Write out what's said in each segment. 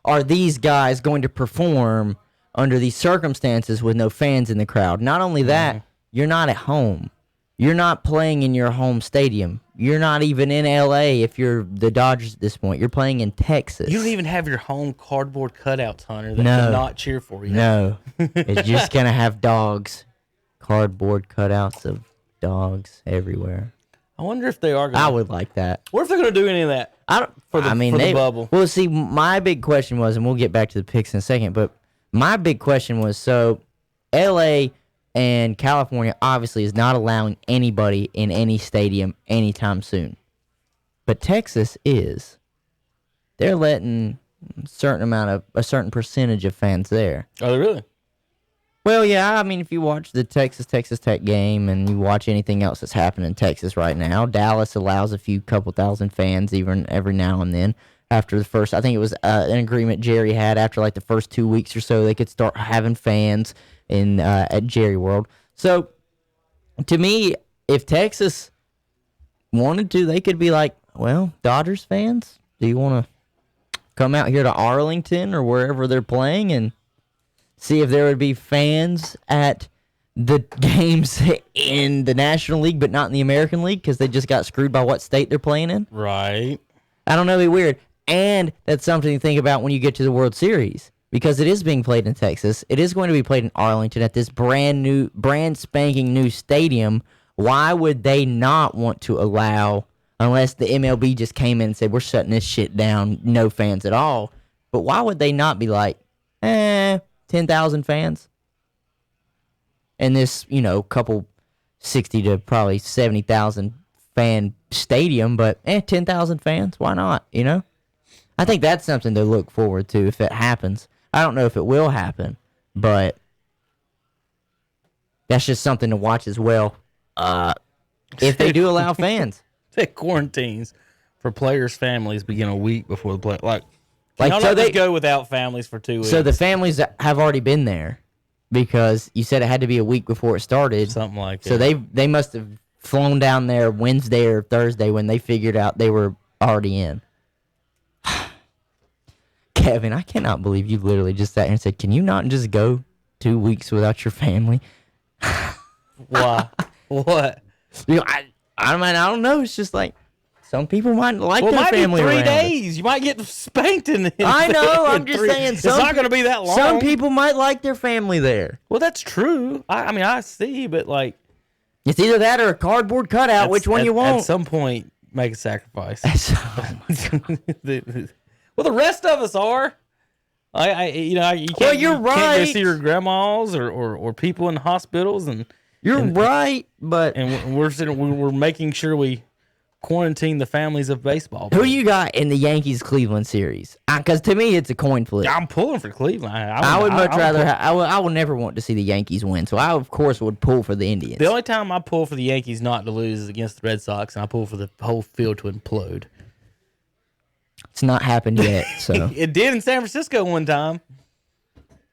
are these guys going to perform under these circumstances with no fans in the crowd? Not only that, you're not at home. You're not playing in your home stadium. You're not even in L.A. if you're the Dodgers at this point. You're playing in Texas. You don't even have your home cardboard cutouts, Hunter, that cannot cheer for you. No. It's just going to have dogs. Cardboard cutouts of dogs everywhere. I wonder if they are going to. I would like that. What if they're going to do any of that for the bubble? Well, see, my big question was, and we'll get back to the picks in a second, but my big question was, so L.A. and California obviously is not allowing anybody in any stadium anytime soon. But Texas is. They're letting a certain percentage of fans there. Are they really? Well, yeah, I mean, if you watch the Texas Tech game and you watch anything else that's happening in Texas right now, Dallas allows a couple thousand fans even every now and then. After the first, I think it was an agreement Jerry had after like the first 2 weeks or so, they could start having fans at Jerry World. So, to me, if Texas wanted to, they could be like, well, Dodgers fans, do you want to come out here to Arlington or wherever they're playing and see if there would be fans at the games in the National League but not in the American League because they just got screwed by what state they're playing in? Right. I don't know, it'd be weird. And that's something to think about when you get to the World Series. Because it is being played in Texas. It is going to be played in Arlington at this brand spanking new stadium. Why would they not want to allow, unless the MLB just came in and said, we're shutting this shit down, no fans at all. But why would they not be like, 10,000 fans? In this, couple 60 to probably 70,000 fan stadium, but 10,000 fans, why not, I think that's something to look forward to if it happens. I don't know if it will happen, but that's just something to watch as well. If they do allow fans. That quarantines for players' families begin a week before the play. Like so they go without families for 2 weeks. So the families that have already been there because you said it had to be a week before it started. Something like that. So they must have flown down there Wednesday or Thursday when they figured out they were already in. Kevin, I cannot believe you literally just sat here and said, can you not just go 2 weeks without your family? Why? What? I don't know. It's just like some people might like their family around. It might be 3 days. You might get spanked in I know. I'm just saying. It's not going to be that long. Some people might like their family there. Well, that's true. I see, but like. It's either that or a cardboard cutout. Which one you want? At some point, make a sacrifice. Oh well, the rest of us are. You can't go see your grandmas or people in hospitals and. You're right, but we're making sure we quarantine the families of baseball. Who you got in the Yankees-Cleveland series? Because to me, it's a coin flip. I'm pulling for Cleveland. I would much rather. I will never want to see the Yankees win, so I of course would pull for the Indians. The only time I pull for the Yankees not to lose is against the Red Sox, and I pull for the whole field to implode. It's not happened yet, so it did in San Francisco one time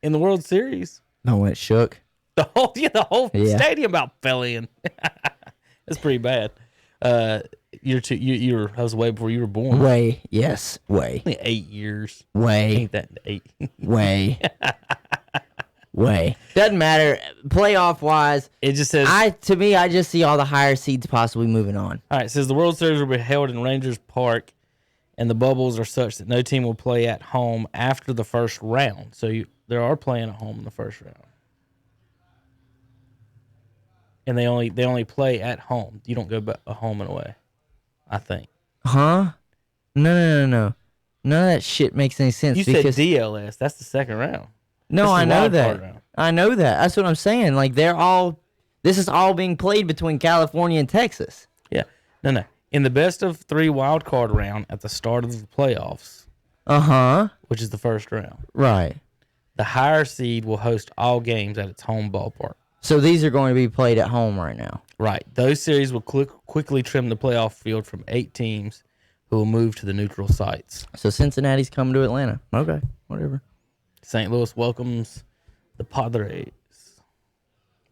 in the World Series. No, when it shook. The whole stadium about fell in. That's pretty bad. I was way before you were born. Way. Only 8 years. Way. Ain't that 8? Way. Way. Doesn't matter. Playoff wise, it just says. To me, I just see all the higher seeds possibly moving on. All right. It says the World Series will be held in Rangers Park, and the bubbles are such that no team will play at home after the first round. So they are playing at home in the first round. And they only play at home. You don't go back home and away, I think. Huh? No. None of that shit makes any sense. You said DLS. That's the second round. No, I know that. I know that. That's what I'm saying. Like this is all being played between California and Texas. Yeah. No. In the best of 3 wild card round at the start of the playoffs. Which is the first round. Right. The higher seed will host all games at its home ballpark. So these are going to be played at home right now. Right. Those series will quickly trim the playoff field from 8 teams who will move to the neutral sites. So Cincinnati's coming to Atlanta. Okay, whatever. St. Louis welcomes the Padres.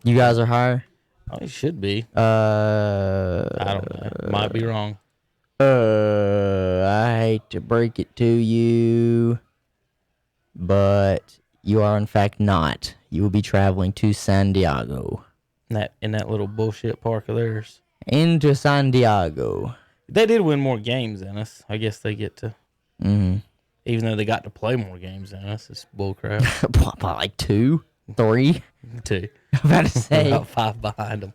You guys are higher? Oh, it should be. I don't know. Might be wrong. I hate to break it to you. but you are in fact not. You will be traveling to San Diego. In that little bullshit park of theirs. Into San Diego. They did win more games than us. I guess they get to. Mm-hmm. Even though they got to play more games than us, it's bullcrap. Like 2, 3. 2. I'm about to say. About 5 behind them.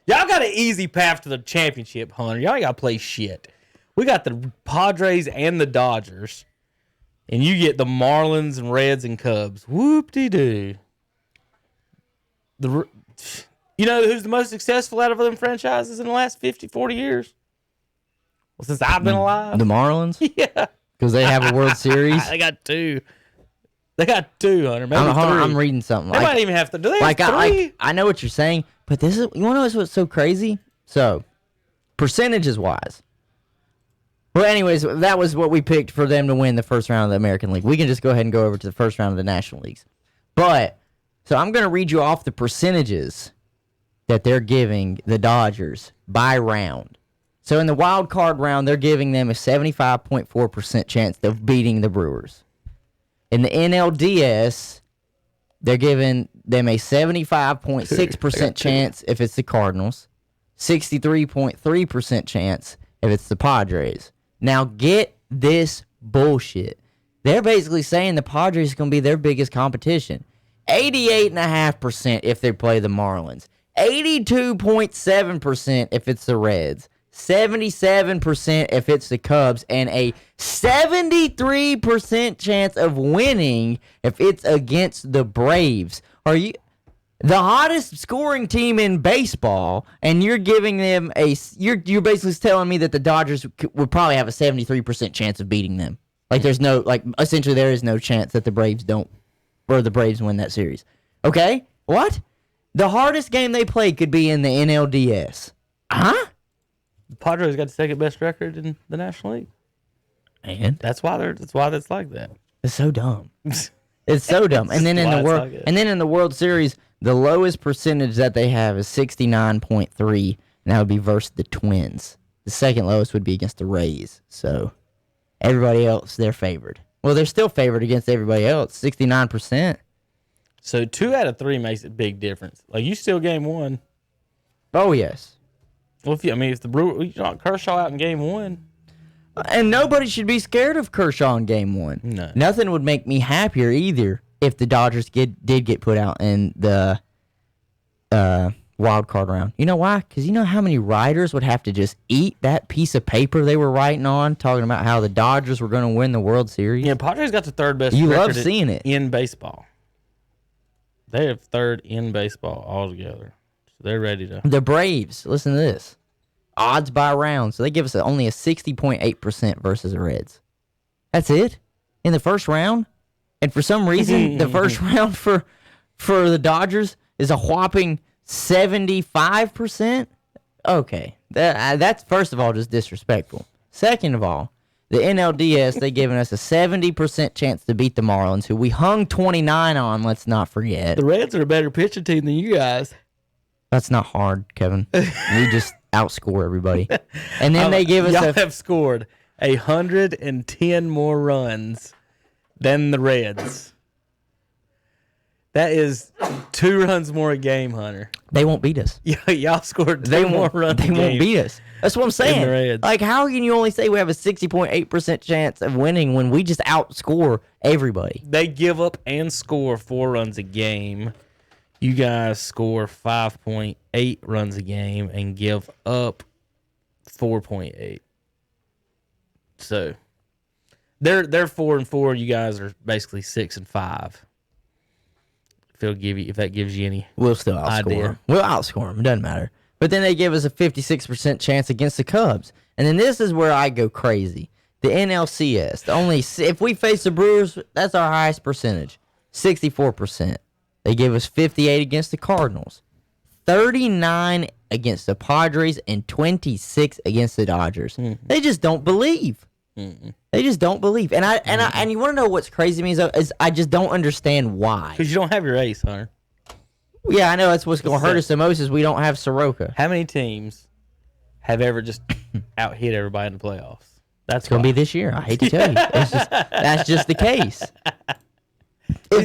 Y'all got an easy path to the championship, Hunter. Y'all ain't got to play shit. We got the Padres and the Dodgers, and you get the Marlins and Reds and Cubs. Whoop-de-doo. You know who's the most successful out of them franchises in the last 50, 40 years? Well, since I've been alive. The Marlins? Yeah. Because they have a World Series? They got 2. They got 2, Hunter. Maybe 3. I'm reading something. They might even have to. Do they have 3? I know what you're saying, but this is, you want to know what's so crazy? So, percentages wise. Well, anyways, that was what we picked for them to win the first round of the American League. We can just go ahead and go over to the first round of the National Leagues. But, so I'm going to read you off the percentages that they're giving the Dodgers by round. So in the wild card round, they're giving them a 75.4% chance of beating the Brewers. In the NLDS, they're giving them a 75.6% chance if it's the Cardinals, 63.3% chance if it's the Padres. Now get this bullshit. They're basically saying the Padres is going to be their biggest competition. 88.5% if they play the Marlins. 82.7% if it's the Reds. 77% if it's the Cubs, and a 73% chance of winning if it's against the Braves. Are you the hottest scoring team in baseball, and you're giving them you're basically telling me that the Dodgers would probably have a 73% chance of beating them? Like there's no, like essentially there is no chance that the Braves win that series. Okay? What? The hardest game they played could be in the NLDS. Huh? The Padres got the second best record in the National League. And that's why it's like that. It's so dumb. It's so dumb. And then in the World Series, the lowest percentage that they have is 69.3, and that would be versus the Twins. The second lowest would be against the Rays. So everybody else, they're favored. Well, they're still favored against everybody else, 69%. So 2 out of 3 makes a big difference. Like you still game 1. Oh yes. Well, if the Brewers, you knock Kershaw out in game 1. And nobody should be scared of Kershaw in game 1. No. Nothing would make me happier either if the Dodgers did get put out in the wild card round. You know why? Because you know how many writers would have to just eat that piece of paper they were writing on, talking about how the Dodgers were going to win the World Series? Yeah, Padres got the third best You record love seeing it. in baseball. They have third in baseball altogether. So they're ready to. The Braves, listen to this. Odds by round. So they give us only a 60.8% versus the Reds. That's it? In the first round? And for some reason, the first round for the Dodgers is a whopping 75%? Okay. That's, first of all, just disrespectful. Second of all, the NLDS, they giving us a 70% chance to beat the Marlins, who we hung 29 on, let's not forget. The Reds are a better pitching team than you guys. That's not hard, Kevin. We just outscore everybody. And then they give us y'all have scored 110 more runs than the Reds. That is 2 runs more a game, Hunter. They won't beat us. Y'all scored 2 more runs. They won't beat us. That's what I'm saying. The Reds. Like, how can you only say we have a 60.8% chance of winning when we just outscore everybody? They give up and score 4 runs a game. You guys score 5.8 runs a game and give up 4.8. So they're 4-4. You guys are basically 6-5. If that gives you any, we'll still outscore them. We'll outscore them. It doesn't matter. But then they give us a 56% chance against the Cubs, and then this is where I go crazy. The NLCS. If we face the Brewers, that's our highest percentage, 64%. They give us 58 against the Cardinals, 39 against the Padres, and 26 against the Dodgers. Mm-hmm. They just don't believe. Mm-mm. They just don't believe. And you want to know what's crazy to me is I just don't understand why. Because you don't have your ace, Hunter. Yeah, I know that's what's going to hurt us the most is we don't have Soroka. How many teams have ever just out-hit everybody in the playoffs? That's going to be this year. I hate to tell you. That's just the case.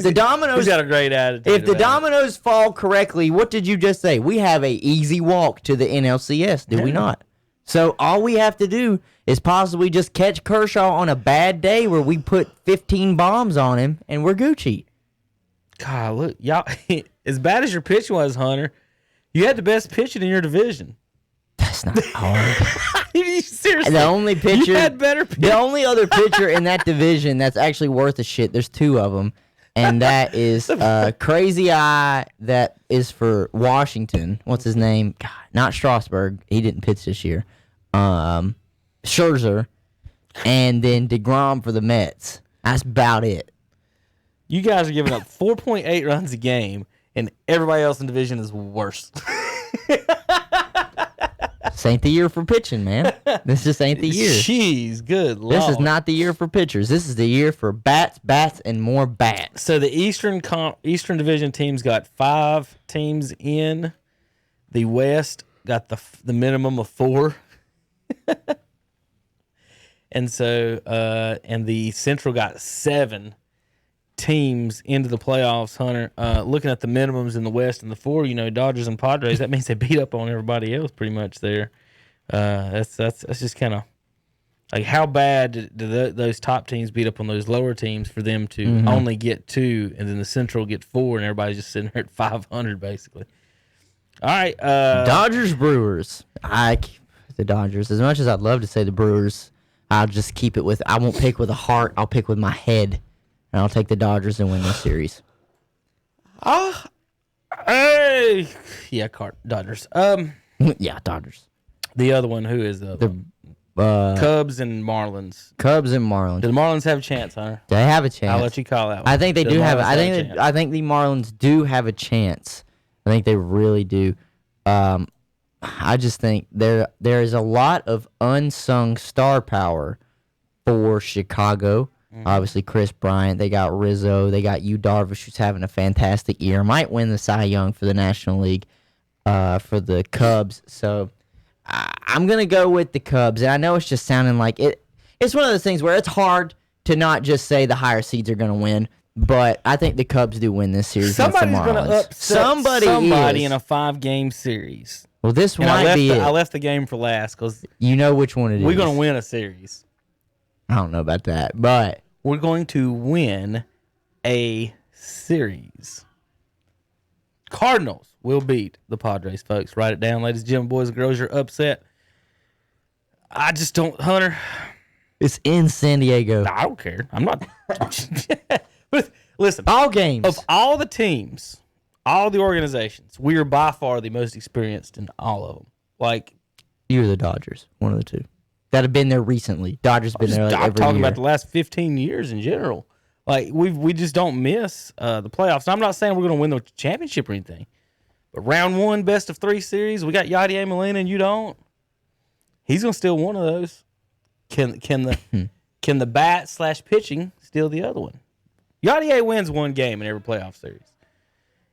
if the dominoes, he's got a great attitude. if the about it. dominoes fall correctly, what did you just say? We have a easy walk to the NLCS, do we not? So all we have to do is possibly just catch Kershaw on a bad day where we put 15 bombs on him, and we're Gucci. God, look, y'all. As bad as your pitch was, Hunter, you had the best pitching in your division. That's not hard. Seriously, The only pitcher, you had better pitch. the only other pitcher in that division that's actually worth a shit. There's two of them, and that is Crazy Eye. That is for Washington. What's his name? God, not Strasburg. He didn't pitch this year. Scherzer, and then DeGrom for the Mets. That's about it. You guys are giving up 4.8 runs a game, and everybody else in the division is worse. This ain't the year for pitching, man. This just ain't the year. Jeez, good lord. This is not the year for pitchers. This is the year for bats, and more bats. So the Eastern Division teams got 5 teams in. The West got the minimum of 4. And so and the Central got 7 teams into the playoffs, Hunter. Looking at the minimums in the West and the 4, Dodgers and Padres, that means they beat up on everybody else pretty much there. That's just kind of like, how bad do those top teams beat up on those lower teams for them to only get 2, and then the Central get 4, and everybody's just sitting there at 500 basically. All right, Dodgers, Brewers. The Dodgers. As much as I'd love to say the Brewers, I'll just keep it with. I won't pick with a heart. I'll pick with my head. And I'll take the Dodgers and win this series. Hey, yeah, Dodgers. Yeah, Dodgers. The other one, who is the Cubs and Marlins? Cubs and Marlins. Do the Marlins have a chance, Hunter? They have a chance. I'll let you call that one. I think they do have. Marlins a chance? I think the Marlins do have a chance. I think they really do. I just think there is a lot of unsung star power for Chicago. Obviously, Chris Bryant. They got Rizzo. They got Yu Darvish, who's having a fantastic year. Might win the Cy Young for the National League for the Cubs. So I'm going to go with the Cubs. And I know it's just sounding like it. It's one of those things where it's hard to not just say the higher seeds are going to win. But I think the Cubs do win this series. Somebody's going to upset somebody in a 5-game series. Well, this might be it. I left the game for last because you know which one it is. We're going to win a series. I don't know about that, but we're going to win a series. Cardinals will beat the Padres, folks. Write it down, ladies and gentlemen, boys and girls. You're upset. I just don't, Hunter. It's in San Diego. I don't care. I'm not. But listen, all games. Of all the teams, all the organizations, we are by far the most experienced in all of them. Like, you're the Dodgers, one of the two that have been there recently. Dodgers been there like every year. I'm talking about the last 15 years in general. Like, we just don't miss the playoffs. And I'm not saying we're going to win the championship or anything, but round 1, best of 3 series, we got Yadier Molina and you don't. He's going to steal one of those. Can the bat / pitching steal the other one? Yadier wins 1 game in every playoff series,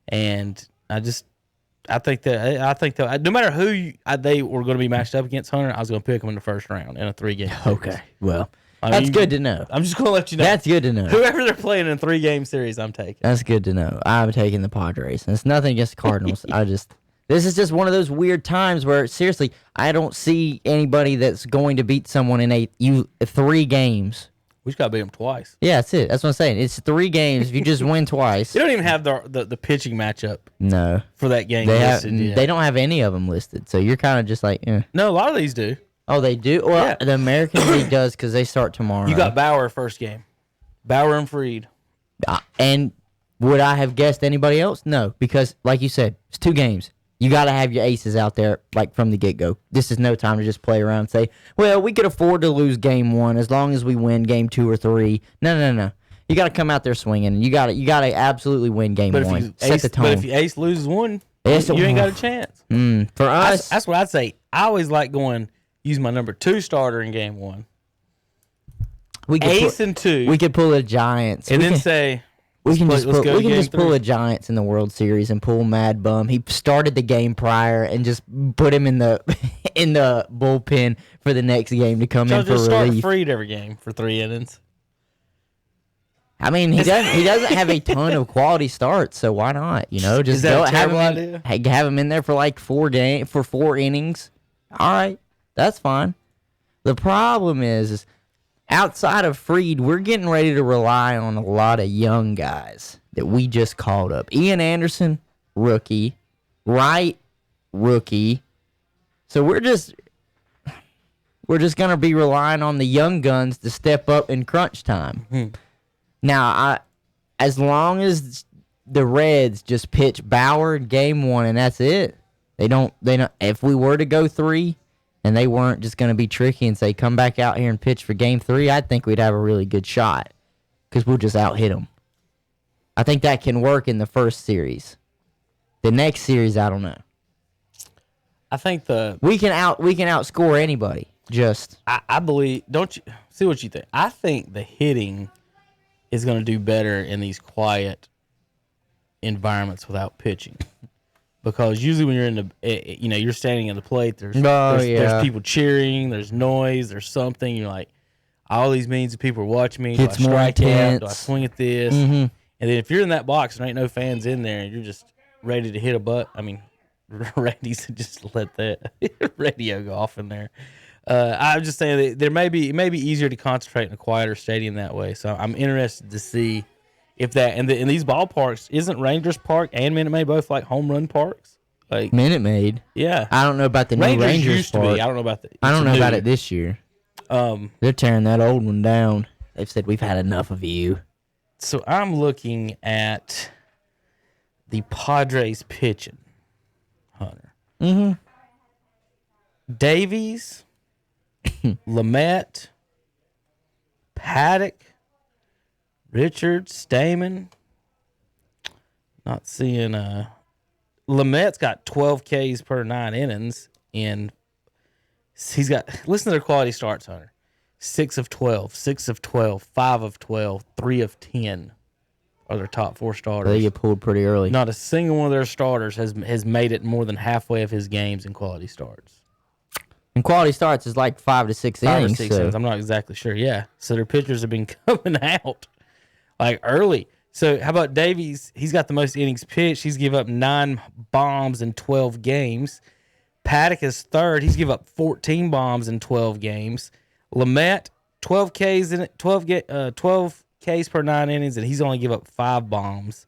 and I think that no matter who they were going to be matched up against, Hunter, I was going to pick them in the first round in a 3-game series. Okay, well, that's good to know. I'm just going to let you know. That's good to know. Whoever they're playing in a 3-game series, I'm taking. That's good to know. I'm taking the Padres. And it's nothing against the Cardinals. This is just one of those weird times where, seriously, I don't see anybody that's going to beat someone in 3 games. We just got to beat them twice. Yeah, that's it. That's what I'm saying. It's 3 games. If you just win twice. You don't even have the pitching matchup. No. For that game They don't have any of them listed. So you're kind of just like, eh. No, a lot of these do. Oh, they do? Well, yeah. The American League does because they start tomorrow. You got Bauer first game. Bauer and Fried. And would I have guessed anybody else? No, because like you said, it's 2 games. You got to have your aces out there like from the get-go. This is no time to just play around and say, well, we could afford to lose game 1 as long as we win game 2 or 3. No. You got to come out there swinging. And you got to absolutely win game 1. Set the tone. But if you ace loses 1, you ain't got a chance. For us. That's what I'd say. I always like use my number 2 starter in game 1. Ace and 2. We could pull a Giants. And then say... We can just pull a Giants in the World Series and pull Mad Bum. He started the game prior and just put him in the in the bullpen for the next game to come in for relief. Start Fried every game for 3 innings. I mean, he doesn't have a ton of quality starts, so why not? You know, just Is that go a terrible idea? have him in there for like 4 innings. All right, that's fine. The problem is outside of Fried, we're getting ready to rely on a lot of young guys that we just called up. Ian Anderson, rookie. Wright, rookie. So we're just gonna be relying on the young guns to step up in crunch time. Mm-hmm. Now, as long as the Reds just pitch Bauer in game 1 and that's it, they don't. If we were to go 3, and they weren't just gonna be tricky and say come back out here and pitch for game 3, I think we'd have a really good shot because we'll just out hit them. I think that can work in the first series. The next series, I don't know. I think we can outscore anybody. I believe. Don't you see what you think? I think the hitting is going to do better in these quiet environments without pitching, because usually when you're in the, you're standing at the plate. There's people cheering. There's noise. There's something. You're like, all these millions of people are watching me. Do I strike out? Do I swing at this? Mm-hmm. And then if you're in that box and there ain't no fans in there, and you're just ready to hit a butt. I mean, ready to just let that radio go off in there. I'm just saying that it may be easier to concentrate in a quieter stadium that way. So I'm interested to see if that in these ballparks, isn't Rangers Park and Minute Maid both like home run parks? Like Minute Maid. Yeah. I don't know about the new Rangers used Park. to be. I don't know about it this year. They're tearing that old one down. They've said we've had enough of you. So I'm looking at the Padres pitching, Hunter. Mm-hmm. Davies, Lamet, Paddock, Richards, Stamen. Not seeing Lamet's got 12 Ks per 9 innings, and he's got, listen to their quality starts, Hunter. 6 of 12, 6 of 12, 5 of 12, 3 of 10 are their top 4 starters. They get pulled pretty early. Not a single one of their starters has made it more than halfway of his games in quality starts. And quality starts is like 5 to 6 innings. 5 or 6 innings. I'm not exactly sure. Yeah. So their pitchers have been coming out like early. So how about Davies? He's got the most innings pitched. He's given up 9 bombs in 12 games. Paddock is third. He's given up 14 bombs in 12 games. Lamet, 12 Ks in 12 Ks per 9 innings, and he's only given up 5 bombs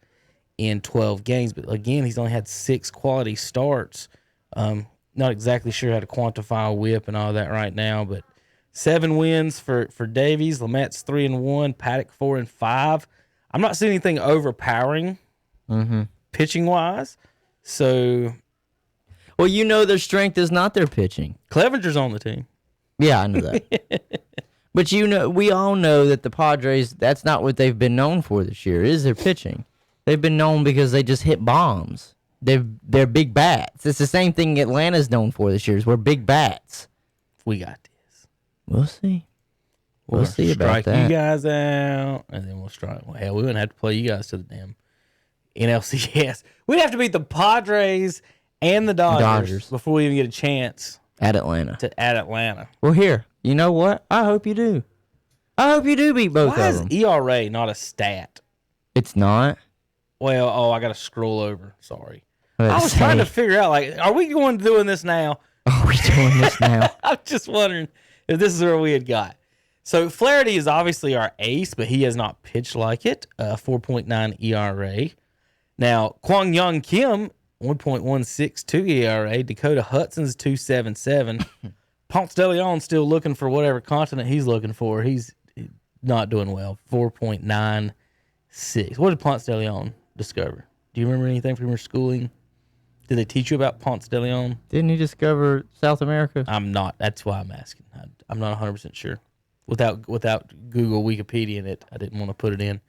in 12 games. But again, he's only had 6 quality starts. Not exactly sure how to quantify a whip and all that right now, but 7 wins for Davies. Lamet's 3-1. Paddock 4-5. I'm not seeing anything overpowering pitching wise. So, well, their strength is not their pitching. Clevenger's on the team. Yeah, I know that. But we all know that the Padres, that's not what they've been known for this year, is their pitching. They've been known because they just hit bombs. They're big bats. It's the same thing Atlanta's known for this year, is we're big bats. We got this. We'll see. We'll see about that. Strike you guys out, and then we'll strike. Well, hell, we wouldn't have to play you guys to the damn NLCS. We'd have to beat the Padres and the Dodgers before we even get a chance at Atlanta. Well, here, you know what? I hope you do. I hope you do beat both of them. Why is ERA not a stat? It's not. Well, I got to scroll over. Sorry. I was trying to figure out, like, are we doing this now? Are we doing this now? I'm just wondering if this is where we had got. So Flaherty is obviously our ace, but he has not pitched like it. 4.9 ERA. Now, Kwang Young Kim, 1.162 ERA. Dakota Hudson's 2.77. Ponce de Leon still looking for whatever continent he's looking for. He's not doing well. 4.96. What did Ponce de Leon discover? Do you remember anything from your schooling? Did they teach you about Ponce de Leon? Didn't he discover South America? I'm not. That's why I'm asking. I'm not 100% sure. Without Google Wikipedia it, I didn't want to put it in.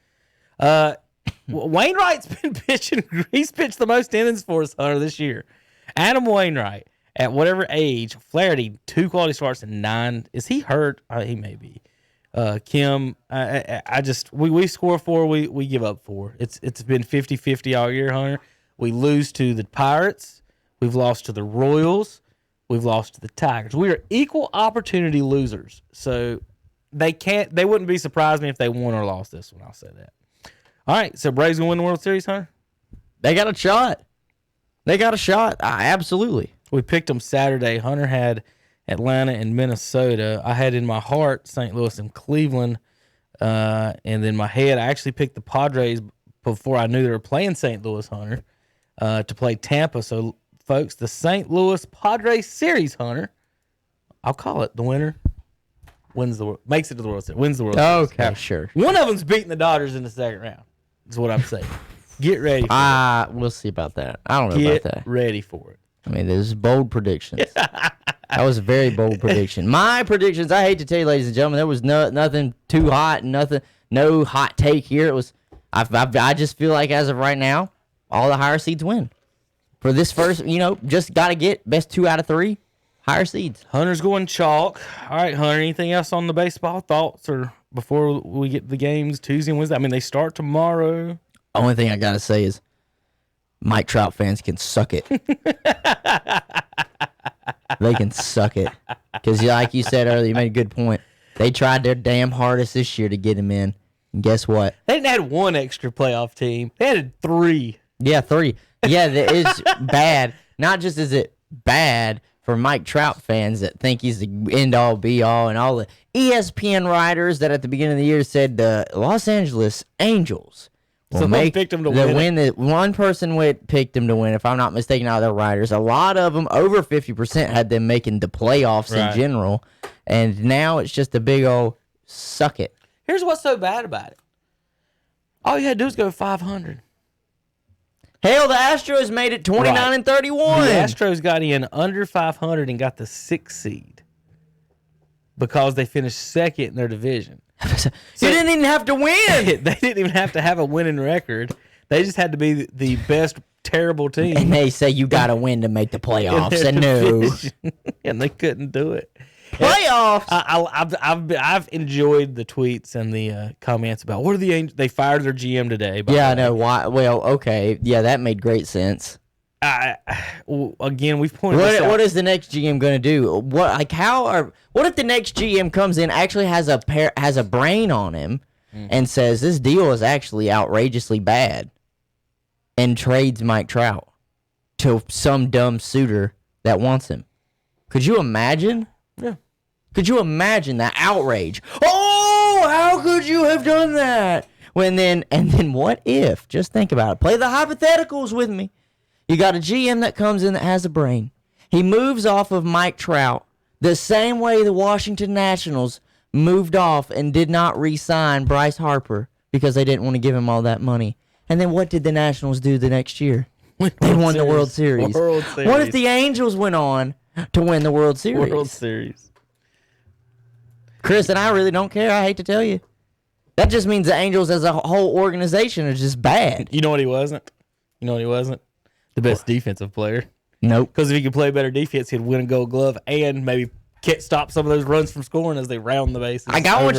Wainwright's been pitching. He's pitched the most innings for us, Hunter, this year. Adam Wainwright, at whatever age, Flaherty, 2 quality starts and 9. Is he hurt? He may be. Kim, we score 4, we give up 4. It's been 50-50 all year, Hunter. We lose to the Pirates. We've lost to the Royals. We've lost to the Tigers. We are equal opportunity losers. So They wouldn't be surprised me if they won or lost this one. I'll say that. All right, so Braves gonna win the World Series, Hunter? They got a shot. They got a shot. Absolutely. We picked them Saturday. Hunter had Atlanta and Minnesota. I had in my heart St. Louis and Cleveland, and then my head I actually picked the Padres before I knew they were playing St. Louis, Hunter, to play Tampa. So, folks, the St. Louis Padres series, Hunter, I'll call it the winner. Makes it to the World Series. Wins the World Series. Okay, sure. One of them's beating the Dodgers in the second round. Is what I'm saying. Get ready for it. We'll see about that. I don't know about that. Get ready for it. I mean, this is bold predictions. That was a very bold prediction. My predictions, I hate to tell you, ladies and gentlemen, there was nothing too hot, no hot take here. It was, I just feel like as of right now, all the higher seeds win. For this first, just got to get best 2 out of 3 higher seeds. Hunter's going chalk. All right, Hunter, anything else on the baseball thoughts or before we get the games Tuesday and Wednesday? I mean, they start tomorrow. Only thing I got to say is Mike Trout fans can suck it. They can suck it. Because like you said earlier, you made a good point. They tried their damn hardest this year to get him in. And guess what? They didn't have one extra playoff team. They had 3. Yeah, 3. Yeah, it's bad. Not just is it bad for Mike Trout fans that think he's the end-all, be-all, and all the ESPN writers that at the beginning of the year said the Los Angeles Angels will picked him to win. One person picked him to win, if I'm not mistaken, out of the writers. A lot of them, over 50%, had them making the playoffs in general. And now it's just a big old suck it. Here's what's so bad about it. All you had to do is go 500. Hell, the Astros made it 29 and 31. The Astros got in under 500 and got the 6th seed because they finished second in their division. So you didn't even have to win. They didn't even have to have a winning record. They just had to be the best terrible team. And they say you got to win to make the playoffs. And no. And they couldn't do it. Playoffs. I've enjoyed the tweets and the comments about what are the Angels. They fired their GM today. Yeah, I know why. Well, okay, yeah, that made great sense. Again, we've pointed this out. What is the next GM going to do? What if the next GM comes in, actually has a brain on him, and says this deal is actually outrageously bad, and trades Mike Trout to some dumb suitor that wants him? Could you imagine? Yeah. Could you imagine that outrage? Oh, how could you have done that? And then what if? Just think about it. Play the hypotheticals with me. You got a GM that comes in that has a brain. He moves off of Mike Trout the same way the Washington Nationals moved off and did not re-sign Bryce Harper because they didn't want to give him all that money. And then what did the Nationals do the next year? They won the World Series. What if the Angels went on to win the World Series? Chris, and I really don't care. I hate to tell you. That just means the Angels as a whole organization are just bad. You know what he wasn't? The best defensive player. Nope. Because if he could play better defense, he'd win a Gold Glove and maybe stop some of those runs from scoring as they round the bases. I want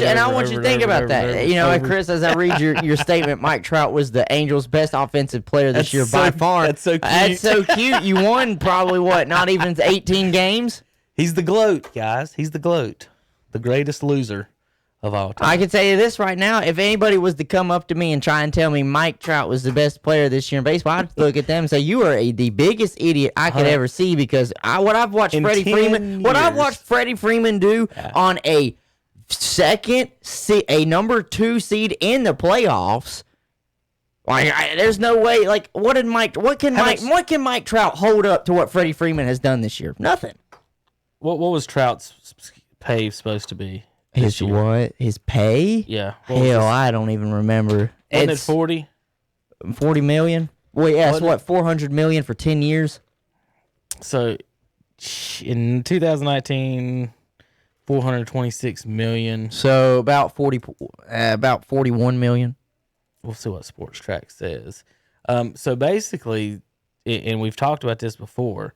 you to think about that. Chris, as I read your statement, Mike Trout was the Angels' best offensive player this year by far. That's so cute. That's so cute. You won probably not even 18 games? He's the GOAT, guys. He's the GOAT. The greatest loser of all time. I can tell you this right now. If anybody was to come up to me and try and tell me Mike Trout was the best player this year in baseball, I'd look at them and say, you are the biggest idiot I could ever see, because what I've watched Freddie Freeman do on a number 2 seed in the playoffs. There's no way. What can Mike Trout hold up to what Freddie Freeman has done this year? Nothing. What was Trout's pay supposed to be? His what? His pay? Yeah. Hell, I don't even remember. Isn't it 40? 40 million? Well, yeah, it's what, 400 million for 10 years? So, in 2019, 426 million. So, about 41 million. We'll see what Sports Track says. So, basically, and we've talked about this before,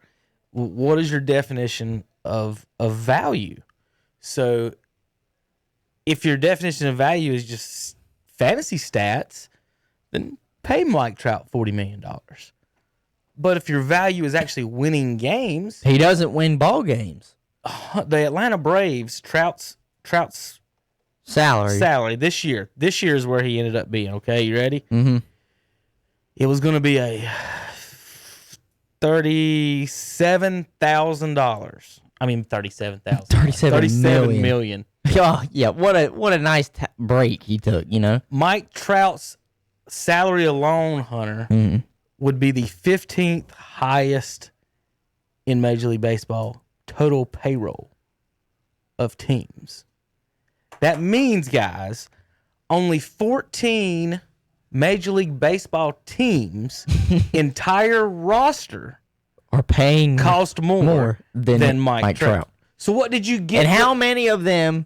what is your definition of value? So, if your definition of value is just fantasy stats, then pay Mike Trout $40 million. But if your value is actually winning games, he doesn't win ball games. The Atlanta Braves, Trout's salary this year. This year is where he ended up being. Okay, you ready? Mm-hmm. It was going to be a $37,000. I mean, 37,000. 37 million. Oh, yeah. What a nice break he took, you know? Mike Trout's salary alone, Hunter, would be the 15th highest in Major League Baseball total payroll of teams. That means, guys, only 14 Major League Baseball teams' entire roster are paying cost more than Mike Trout. So what did you get? And how many of them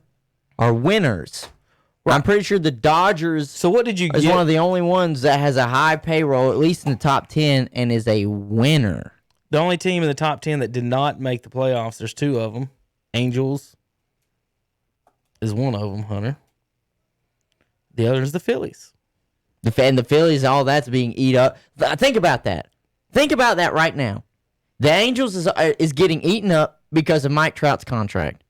are winners? Right. I'm pretty sure the Dodgers. So what did you get? Is one of the only ones that has a high payroll, at least in the top 10, and is a winner. The only team in the top 10 that did not make the playoffs, there's two of them. Angels is one of them, Hunter. The other is the Phillies. And the Phillies, all that's being eat up. Think about that. Think about that right now. The Angels is getting eaten up because of Mike Trout's contract.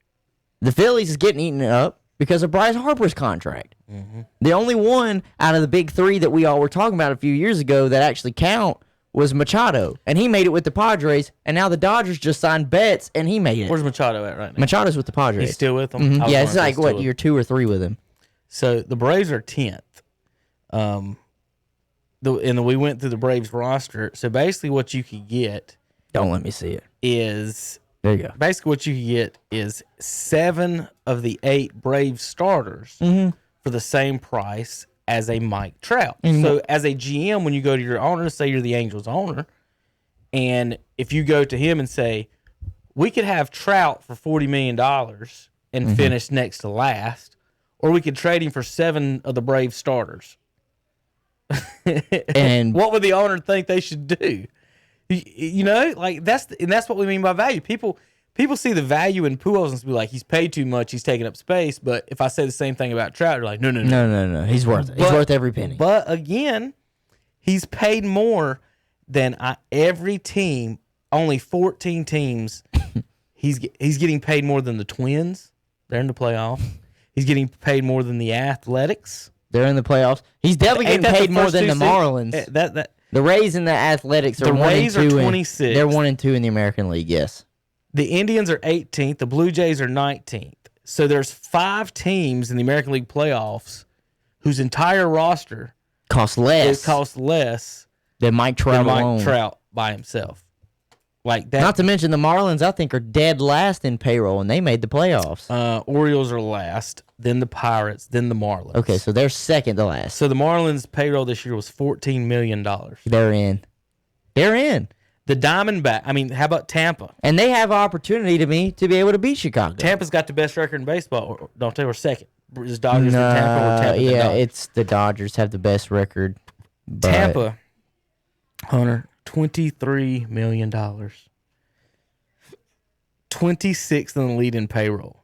The Phillies is getting eaten up because of Bryce Harper's contract. Mm-hmm. The only one out of the big three that we all were talking about a few years ago that actually count was Machado, and he made it with the Padres, and now the Dodgers just signed Betts, and he made it. Where's Machado at right now? Machado's with the Padres. He's still with them? Mm-hmm. Yeah, it's like, what, year 2 or 3 with him. So the Braves are 10th. And we went through the Braves roster. So basically what you could get... Don't let me see it. ...is... There you go. Basically what you could get is 7 of the 8 Braves starters for the same price as a Mike Trout. So as a GM, when you go to your owner, say you're the Angels owner, and if you go to him and say, we could have Trout for $40 million and finish next to last, or we could trade him for 7 of the Braves starters. And what would the owner think they should do? You know, like that's what we mean by value. People see the value in Pujols and be like, he's paid too much, he's taking up space. But if I say the same thing about Trout, you're like, no, he's worth it. He's worth every penny. But again, he's paid more than every team. Only 14 teams. He's getting paid more than the Twins. They're in the playoffs. He's getting paid more than the Athletics. They're in the playoffs. He's definitely getting paid more than the Marlins. The Rays and the Athletics are the 1 Rays and 2. Are 26. They're 1 and 2 in the American League. Yes. The Indians are 18th. The Blue Jays are 19th. So there's 5 teams in the American League playoffs whose entire roster costs less than Mike Trout alone. Trout by himself. Like that. Not to mention the Marlins, I think, are dead last in payroll, and they made the playoffs. Orioles are last, then the Pirates, then the Marlins. Okay, so they're second to last. So the Marlins' payroll this year was $14 million. They're in. The Diamondback. I mean, how about Tampa? And they have opportunity to be able to beat Chicago. Tampa's got the best record in baseball. Don't they? We're second. Is Dodgers and Tampa or Tampa? Yeah, it's the Dodgers have the best record. But Tampa, Hunter, $23 million. 26th in the lead in payroll.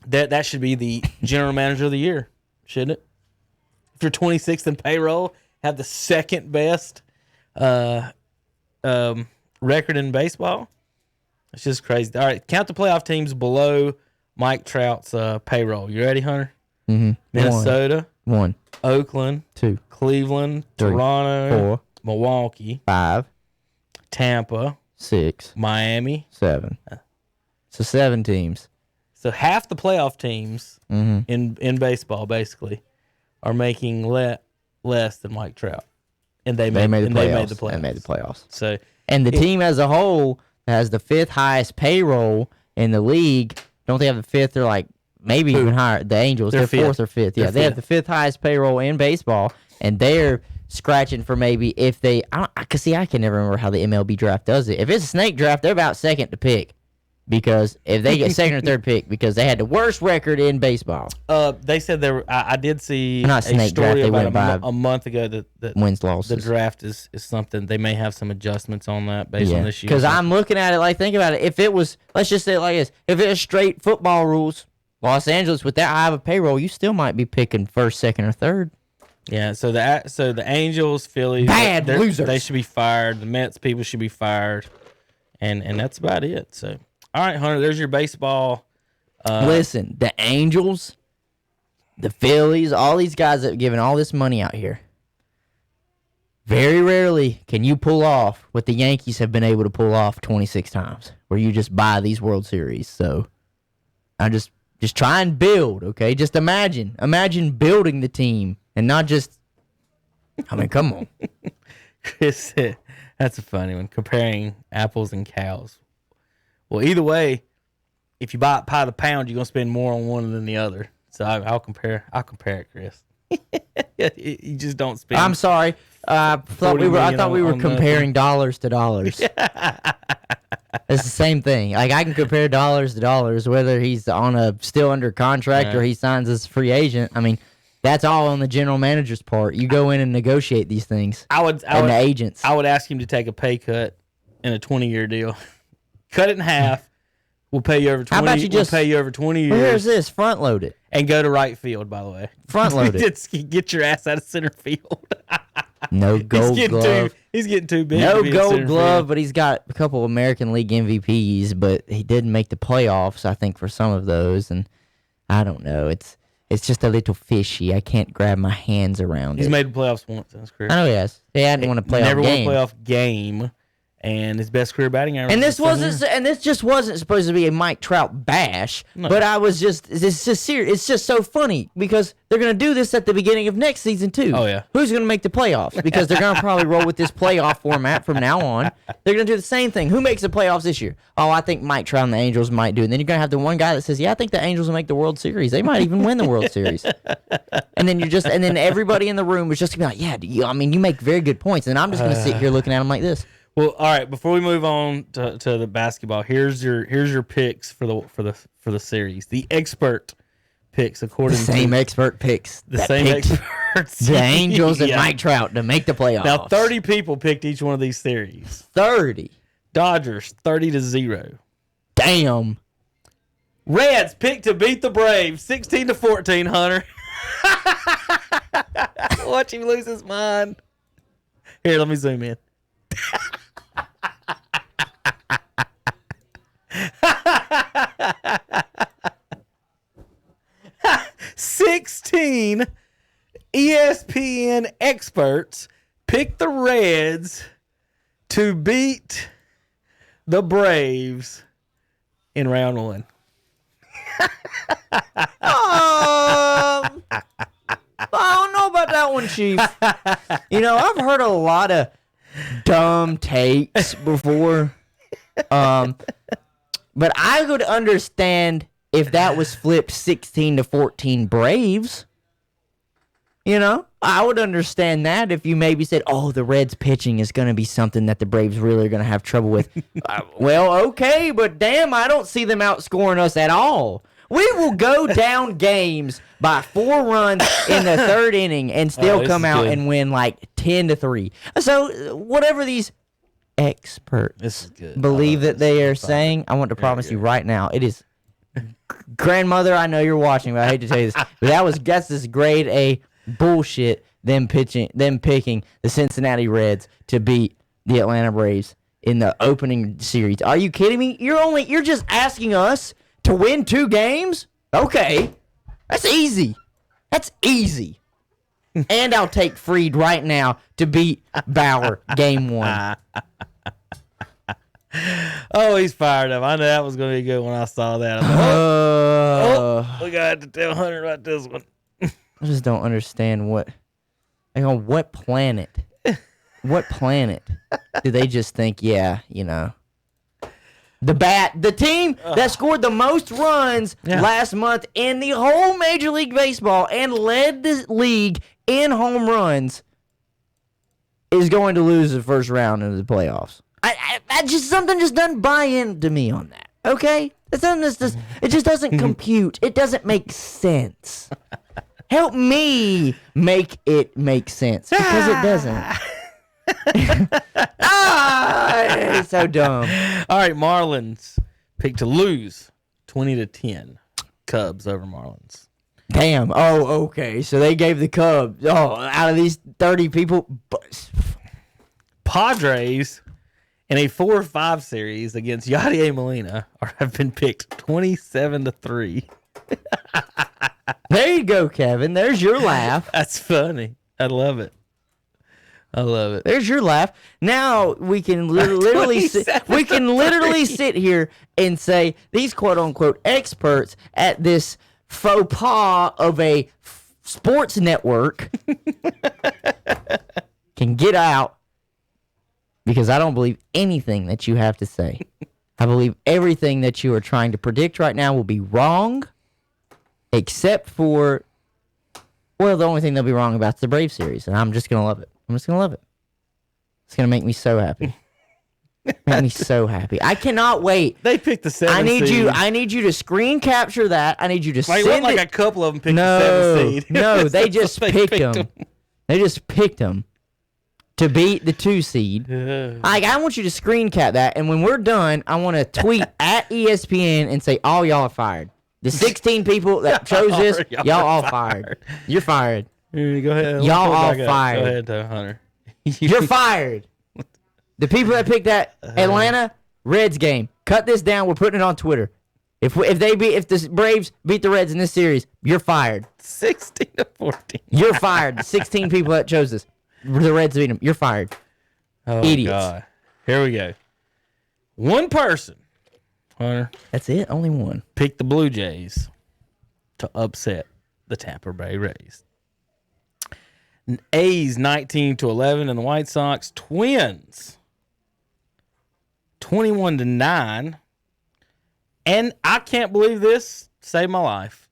That should be the general manager of the year, shouldn't it? If you're 26th in payroll, have the second best record in baseball. It's just crazy. All right, count the playoff teams below Mike Trout's payroll. You ready, Hunter? Mm-hmm. Minnesota. 1. Oakland. 2. Cleveland. 3. Toronto. 4. Milwaukee. 5. Tampa. 6. Miami. 7. So 7 teams. So half the playoff teams in baseball basically are making less than Mike Trout. And they made the playoffs. So the team as a whole has the 5th highest payroll in the league. Don't they have the 5th? They're like maybe even higher. The Angels, they're 4th or 5th. Yeah, they have the 5th highest payroll in baseball, and they're scratching for maybe if they. Cause see, I can never remember how the MLB draft does it. If it's a snake draft, they're about second to pick. Because if they get second or third pick, because they had the worst record in baseball. They said there. I did see a story about a month ago that wins losses. The draft is something they may have some adjustments on that based on this year. Because I'm looking at it like, think about it. If it was, let's just say it like this: if it was straight football rules, Los Angeles with that high of a payroll, you still might be picking first, second, or third. Yeah. So the Angels, Phillies, bad losers. They should be fired. The Mets people should be fired, and that's about it. So. All right, Hunter, there's your baseball. Listen, the Angels the Phillies, all these guys that are giving all this money out here. Very rarely can you pull off what the Yankees have been able to pull off 26 times, where you just buy these World Series. So I just try and build, okay? Just imagine building the team and not just. I mean, come on. Chris said, that's a funny one. Comparing apples and cows. Well, either way, if you buy it by the pound, you're gonna spend more on one than the other. So I'll compare it, Chris. You just don't spend. I'm sorry. I thought we were comparing dollars to dollars. It's the same thing. Like, I can compare dollars to dollars, whether he's still under contract or he signs as a free agent. I mean, that's all on the general manager's part. You go in and negotiate these things. The agents. I would ask him to take a pay cut in a 20-year deal. Cut it in half. We'll pay you over 20. How about you just pay you over 20 years? Where's this? Front load it. And go to right field, by the way. Front load it. Get your ass out of center field. No gold glove. He's getting too big. No gold glove, but he's got a couple American League MVPs, but he didn't make the playoffs, I think, for some of those. And I don't know. It's just a little fishy. I can't grab my hands around it. He's made the playoffs once in his career. I know he has. He hadn't won a playoff game. Never won a playoff game. And his best career batting average. And this just wasn't supposed to be a Mike Trout bash. No. But it's just serious. It's just so funny because they're gonna do this at the beginning of next season too. Oh yeah. Who's gonna make the playoffs? Because they're gonna probably roll with this playoff format from now on. They're gonna do the same thing. Who makes the playoffs this year? Oh, I think Mike Trout and the Angels might do. And then you're gonna have the one guy that says, "Yeah, I think the Angels will make the World Series. They might even win the World Series." And then everybody in the room is just gonna be like, "Yeah, you make very good points." And I'm just gonna sit here looking at them like this. Well, all right. Before we move on to the basketball, here's your picks for the series. The expert picks according to expert picks. Experts. The Angels and Mike Trout to make the playoffs. Now 30 people picked each one of these series. 30. Dodgers 30-0. Damn. Reds picked to beat the Braves 16-14. Hunter. Watch him lose his mind. Here, let me zoom in. 16 ESPN experts picked the Reds to beat the Braves in round one. I don't know about that one, Chief. I've heard a lot of dumb takes before. But I would understand if that was flipped 16-14 Braves. I would understand that if you maybe said, "Oh, the Reds pitching is going to be something that the Braves really are going to have trouble with." Well, okay, but damn, I don't see them outscoring us at all. We will go down games by 4 runs in the third inning and still come out and win like 10-3. So whatever these experts believe that they are saying, I want to promise you right now, it is. Grandmother, I know you're watching, but I hate to tell you this, but that's this grade A bullshit. Them picking the Cincinnati Reds to beat the Atlanta Braves in the opening series. Are you kidding me? You're just asking us to win 2 games? Okay. That's easy. And I'll take Fried right now to beat Bauer game 1. Oh, he's fired up. I knew that was going to be good when I saw that. We got to tell Hunter about this one. I just don't understand what planet do they just think, the team that scored the most runs last month in the whole Major League Baseball and led the league in home runs is going to lose the first round of the playoffs. Something just doesn't buy into me on that. Okay, it just doesn't compute. It doesn't make sense. Help me make it make sense because it doesn't. It's so dumb. All right, Marlins picked to lose 20-10. Cubs over Marlins. Damn. Oh, okay. So they gave the Cubs. Oh, out of these 30 people, Padres in a 4-5 series against Yadier Molina have been picked 27-3. There you go, Kevin. There's your laugh. That's funny. I love it. I love it. There's your laugh. Now we can literally sit here and say these quote unquote experts at this faux pas of a sports network can get out, because I don't believe anything that you have to say. I believe everything that you are trying to predict right now will be wrong, except for, well, the only thing they'll be wrong about is the Brave series, and I'm just going to love it. I'm just going to love it. It's going to make me so happy. Make me so happy. I cannot wait. They picked the 7th seed. I need you to screen capture that. I need you to send it. Like a couple of them picked the 7th seed. No, they just picked them. They just picked them to beat the 2 seed. I want you to screen cap that, and when we're done, I want to tweet at ESPN and say, all y'all are fired. The 16 people that chose this, y'all all fired. You're fired. Go ahead. Y'all all fired. Go ahead, Hunter. You're fired. The people that picked that Atlanta Reds game, cut this down. We're putting it on Twitter. If the Braves beat the Reds in this series, you're fired. 16-14. You're fired. The 16 people that chose this, the Reds beat them. You're fired. Oh, idiots. God. Here we go. One person, Hunter. That's it. Only one. Picked the Blue Jays to upset the Tampa Bay Rays. A's 19-11, and the White Sox Twins 21-9. And I can't believe this. Saved my life.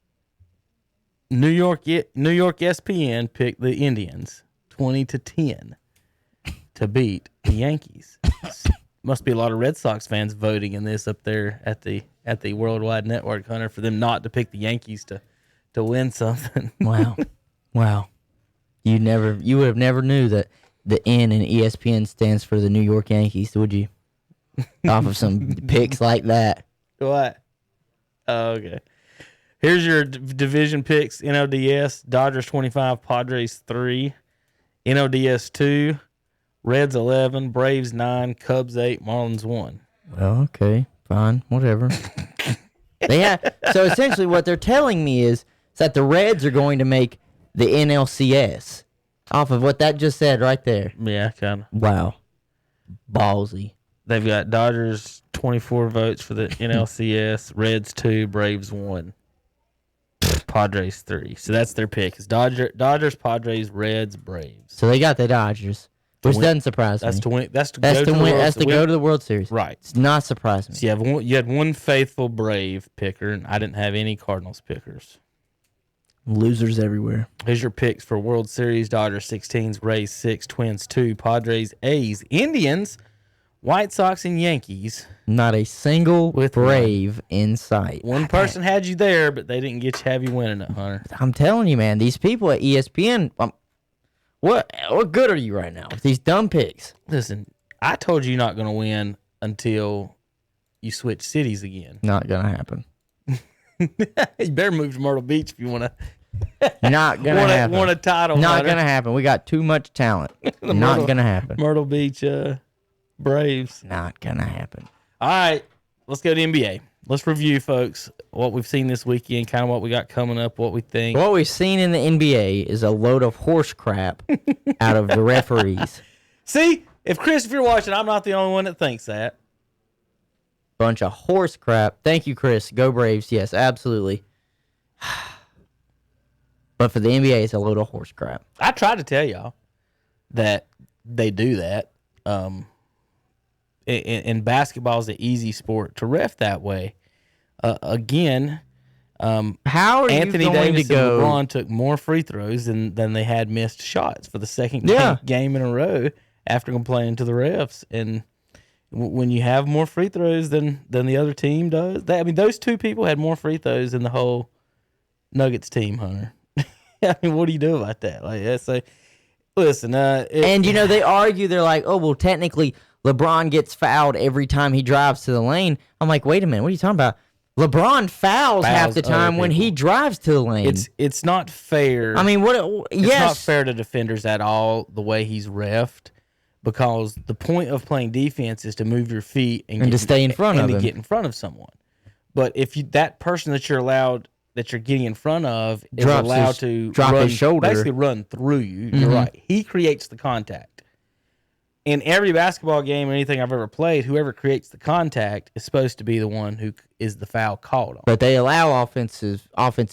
New York ESPN picked the Indians 20-10 to beat the Yankees. Must be a lot of Red Sox fans voting in this up there at the Worldwide Network, Hunter, for them not to pick the Yankees to win something. Wow. You would have never knew that the N in ESPN stands for the New York Yankees, would you? Off of some picks like that. What? Oh, okay. Here's your division picks. NLDS, Dodgers 25, Padres 3. NLDS 2, Reds 11, Braves 9, Cubs 8, Marlins 1. Well, okay. Fine. Whatever. So essentially what they're telling me is that the Reds are going to make the NLCS off of what that just said right there. Yeah, kind of. Wow. Ballsy. They've got Dodgers 24 votes for the NLCS, Reds 2, Braves 1, Padres 3. So that's their pick. It's Dodgers, Padres, Reds, Braves. So they got the Dodgers, which doesn't surprise me. That's to win. That's to go to the World Series. Right. It's not surprising. So you had one faithful Brave picker, and I didn't have any Cardinals pickers. Losers everywhere. Here's your picks for World Series: Dodgers 16s, Rays 6, Twins 2, Padres, A's, Indians, White Sox, and Yankees. Not a single Brave in sight. One person had you there, but they didn't have you winning it, Hunter. I'm telling you, man, these people at ESPN, what good are you right now with these dumb picks? Listen, I told you you're not going to win until you switch cities again. Not going to happen. You better move to Myrtle Beach if you want to. Not going to happen. Want a title. Not going to happen. We got too much talent. Not going to happen. Myrtle Beach Braves. Not going to happen. All right, let's go to NBA. Let's review, folks, what we've seen this weekend, kind of what we got coming up, what we think. What we've seen in the NBA is a load of horse crap out of the referees. See, if you're watching, I'm not the only one that thinks that. Bunch of horse crap. Thank you, Chris. Go Braves. Yes, absolutely. But for the NBA, it's a load of horse crap. I tried to tell y'all that they do that. In basketball is an easy sport to ref that way. Again, how are Anthony you going Davis to go? and LeBron took more free throws than they had missed shots for the second game in a row after complaining to the refs. And when you have more free throws than the other team does, those two people had more free throws than the whole Nuggets team, Hunter. I mean, what do you do about that? Listen, and they argue. They're like, oh well, technically LeBron gets fouled every time he drives to the lane. I'm like, wait a minute, what are you talking about? LeBron fouls half the time when he drives to the lane. It's not fair. I mean, It's not fair to defenders at all the way he's reffed, because the point of playing defense is to move your feet and to stay in front of him, to get in front of someone. But if that person that you're allowed that you're getting in front of is Drops allowed his- to drop his shoulder. basically run through you. You're right. He creates the contact. In every basketball game or anything I've ever played, whoever creates the contact is supposed to be the one who is the foul called on. But they allow offensive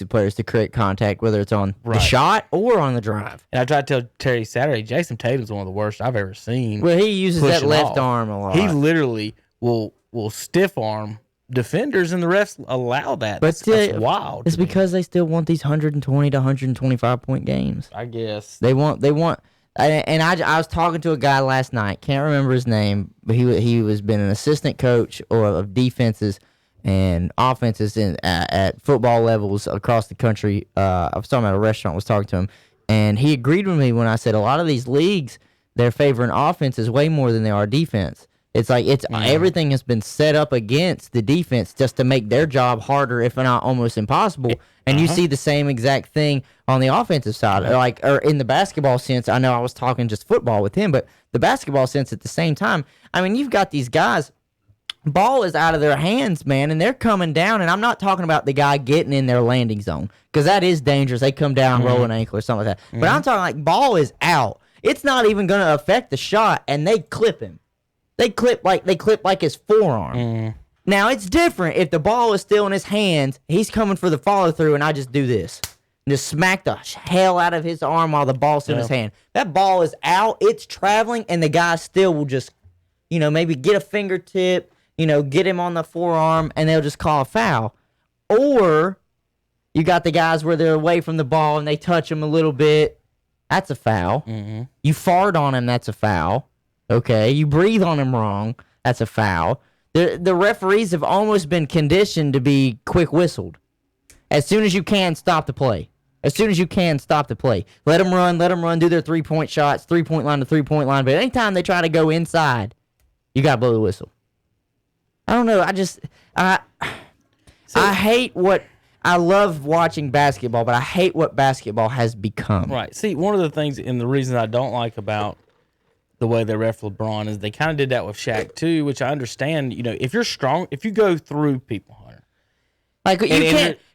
players to create contact, whether it's on the shot or on the drive. And I tried to tell Terry Saturday, Jason Tatum's one of the worst I've ever seen. Well, he uses that left arm a lot. He literally will stiff arm defenders, and the refs allow that. But that's wild. It's because they still want these 120 to 125 point games. I guess they want. And I was talking to a guy last night. Can't remember his name, but he was been an assistant coach of defenses and offenses at football levels across the country. I was talking about a restaurant. Was talking to him, and he agreed with me when I said a lot of these leagues they're favoring offenses way more than they are defense. It's like everything has been set up against the defense just to make their job harder, if not almost impossible. And you see the same exact thing on the offensive side, or in the basketball sense. I know I was talking just football with him, but the basketball sense at the same time. I mean, you've got these guys, ball is out of their hands, man, and they're coming down. And I'm not talking about the guy getting in their landing zone, because that is dangerous. They come down, roll an ankle or something like that. But I'm talking like ball is out. It's not even going to affect the shot, and they clip him. They clip like his forearm. Now, it's different if the ball is still in his hands, he's coming for the follow-through, and I just do this. And just smack the hell out of his arm while the ball's in his hand. That ball is out, it's traveling, and the guy still will just, maybe get a fingertip, get him on the forearm, and they'll just call a foul. Or you got the guys where they're away from the ball, and they touch him a little bit. That's a foul. You fart on him, that's a foul. Okay, you breathe on him wrong, that's a foul. The referees have almost been conditioned to be quick whistled. As soon as you can, stop the play. As soon as you can, stop the play. Let them run, do their three-point shots, three-point line to three-point line. But anytime they try to go inside, you got to blow the whistle. I don't know. I love watching basketball, but I hate what basketball has become. Right. See, one of the things and the reason I don't like about the way they ref LeBron is they kind of did that with Shaq too, which I understand. If you're strong, if you go through people, Hunter, like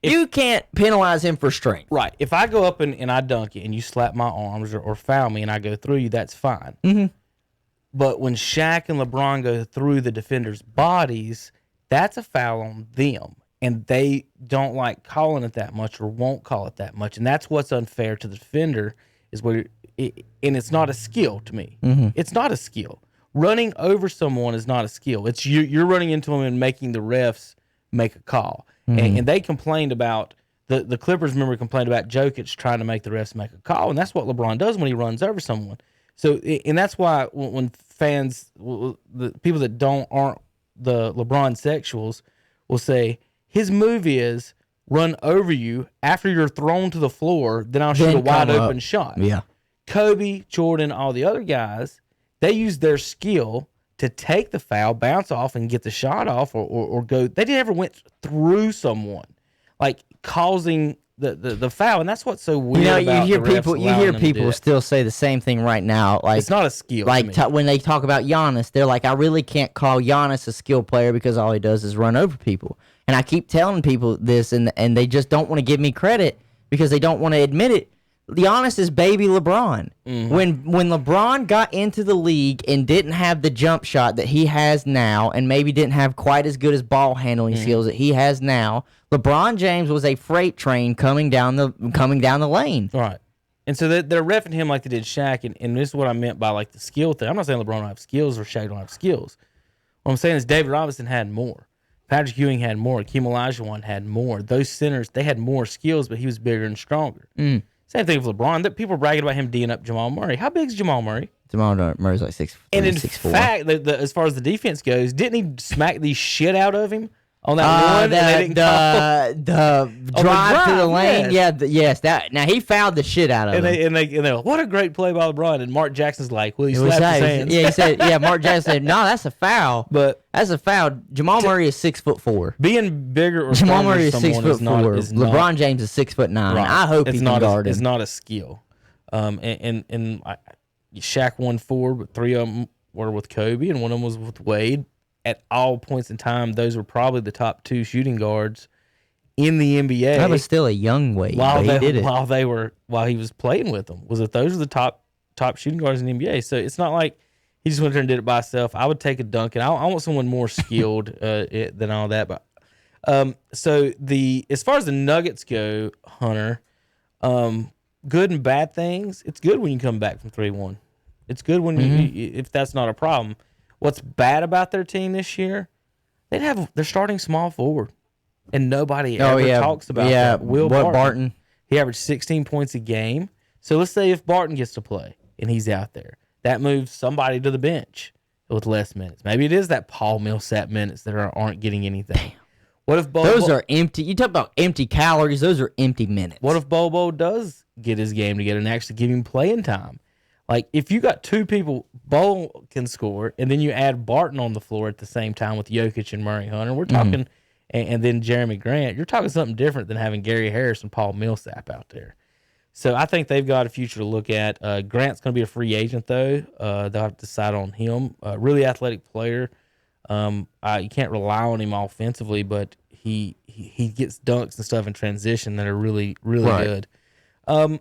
you can't penalize him for strength. Right. If I go up and I dunk you and you slap my arms or foul me and I go through you, that's fine. But when Shaq and LeBron go through the defenders' bodies, that's a foul on them. And they don't like calling it that much or won't call it that much. And that's what's unfair to the defender is where and it's not a skill to me. It's not a skill. Running over someone is not a skill. It's you're running into them and making the refs make a call. And they complained about, the Clippers, remember, complained about Jokic trying to make the refs make a call. And that's what LeBron does when he runs over someone. So, and that's why when fans, the people that aren't the LeBron sexuals will say, his move is run over you after you're thrown to the floor, then I'll shoot a wide open shot. Yeah. Kobe, Jordan, all the other guys, they use their skill to take the foul, bounce off, and get the shot off, or go. They never went through someone, like causing the foul, and that's what's so weird. You hear people still say the same thing right now. Like, it's not a skill. Like when they talk about Giannis, they're like, I really can't call Giannis a skill player because all he does is run over people. And I keep telling people this, and they just don't want to give me credit because they don't want to admit it. Giannis is baby LeBron. When LeBron got into the league and didn't have the jump shot that he has now, and maybe didn't have quite as good as ball handling skills that he has now, LeBron James was a freight train coming down the lane. Right. And so they're reffing him like they did Shaq, and this is what I meant by like the skill thing. I'm not saying LeBron don't have skills or Shaq don't have skills. What I'm saying is David Robinson had more. Patrick Ewing had more. Hakeem Olajuwon had more. Those centers, they had more skills, but he was bigger and stronger. Same thing with LeBron. That people bragging about him D'ing up Jamal Murray. How big is Jamal Murray? Jamal Murray's like 6'3", and in 6'4". fact, as far as the defense goes, didn't he smack the shit out of him on that one? The drive to the lane. Yes. Yes. That now he fouled the shit out of him. And they're like, what a great play by LeBron. And Mark Jackson's like, well, he slapped his hands. Yeah, he said, yeah. Mark Jackson said, no, that's a foul. But that's a foul. Jamal Murray is 6'4". Being bigger or Jamal Murray is someone 6'4". LeBron James is 6'9". Right. I hope he can guard him. It's not a skill. And Shaq won 4, but 3 of them were with Kobe, and one of them was with Wade. At all points in time, those were probably the top 2 shooting guards in the NBA. That was still a young Wade. While But he did it. while he was playing with them, was that those are the top shooting guards in the NBA. So it's not like he just went there and did it by himself. I would take a Duncan. I want someone more skilled than all that. But so as far as the Nuggets go, Hunter, good and bad things. It's good when you come back from 3-1. It's good when if that's not a problem. What's bad about their team this year? They're starting small forward, and nobody ever talks about that. Will Barton. He averaged 16 points a game. So let's say if Barton gets to play and he's out there, that moves somebody to the bench with less minutes. Maybe it is that Paul Millsap minutes that aren't getting anything. Damn. What if those are empty? You talk about empty calories. Those are empty minutes. What if Bobo does get his game together and actually give him playing time? Like, if you got two people, Bo can score, and then you add Barton on the floor at the same time with Jokic and Murray Hunter, we're talking, and then Jeremy Grant, you're talking something different than having Gary Harris and Paul Millsap out there. So I think they've got a future to look at. Grant's going to be a free agent, though. They'll have to decide on him. Really athletic player. You can't rely on him offensively, but he gets dunks and stuff in transition that are really, really good. How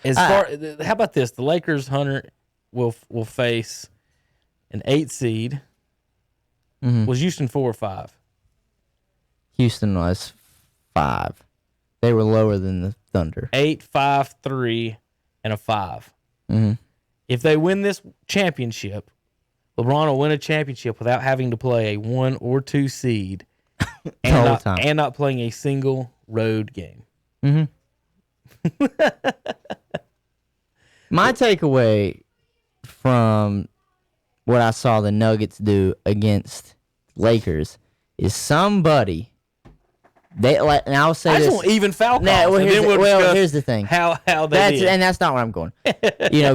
about this? The Lakers, Hunter, will face an 8 seed. Was Houston 4 or 5? Houston was 5. They were lower than the Thunder. 8, 5, 3, and a 5. If they win this championship, LeBron will win a championship without having to play a 1 or 2 seed and not playing a single road game. My takeaway from what I saw the Nuggets do against Lakers is somebody. And I'll say I this. just want even foul calls. Here's the thing. How they did. And that's not where I'm going.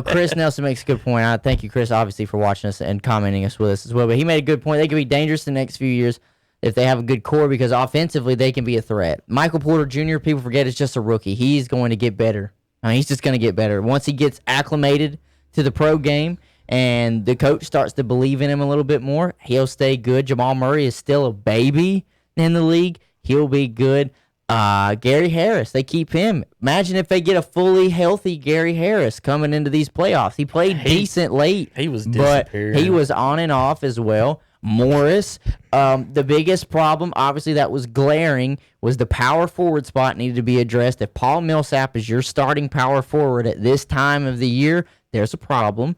Chris Nelson makes a good point. I thank you, Chris, obviously, for watching us and commenting us with us as well. But he made a good point. They could be dangerous the next few years if they have a good core because offensively they can be a threat. Michael Porter Jr., people forget, is just a rookie. He's going to get better. He's just going to get better. Once he gets acclimated to the pro game and the coach starts to believe in him a little bit more, he'll stay good. Jamal Murray is still a baby in the league. He'll be good. Gary Harris, they keep him. Imagine if they get a fully healthy Gary Harris coming into these playoffs. He played decent late. He was disappearing. But he was on and off as well. Morris, the biggest problem, obviously, that was glaring was the power forward spot needed to be addressed. If Paul Millsap is your starting power forward at this time of the year, there's a problem.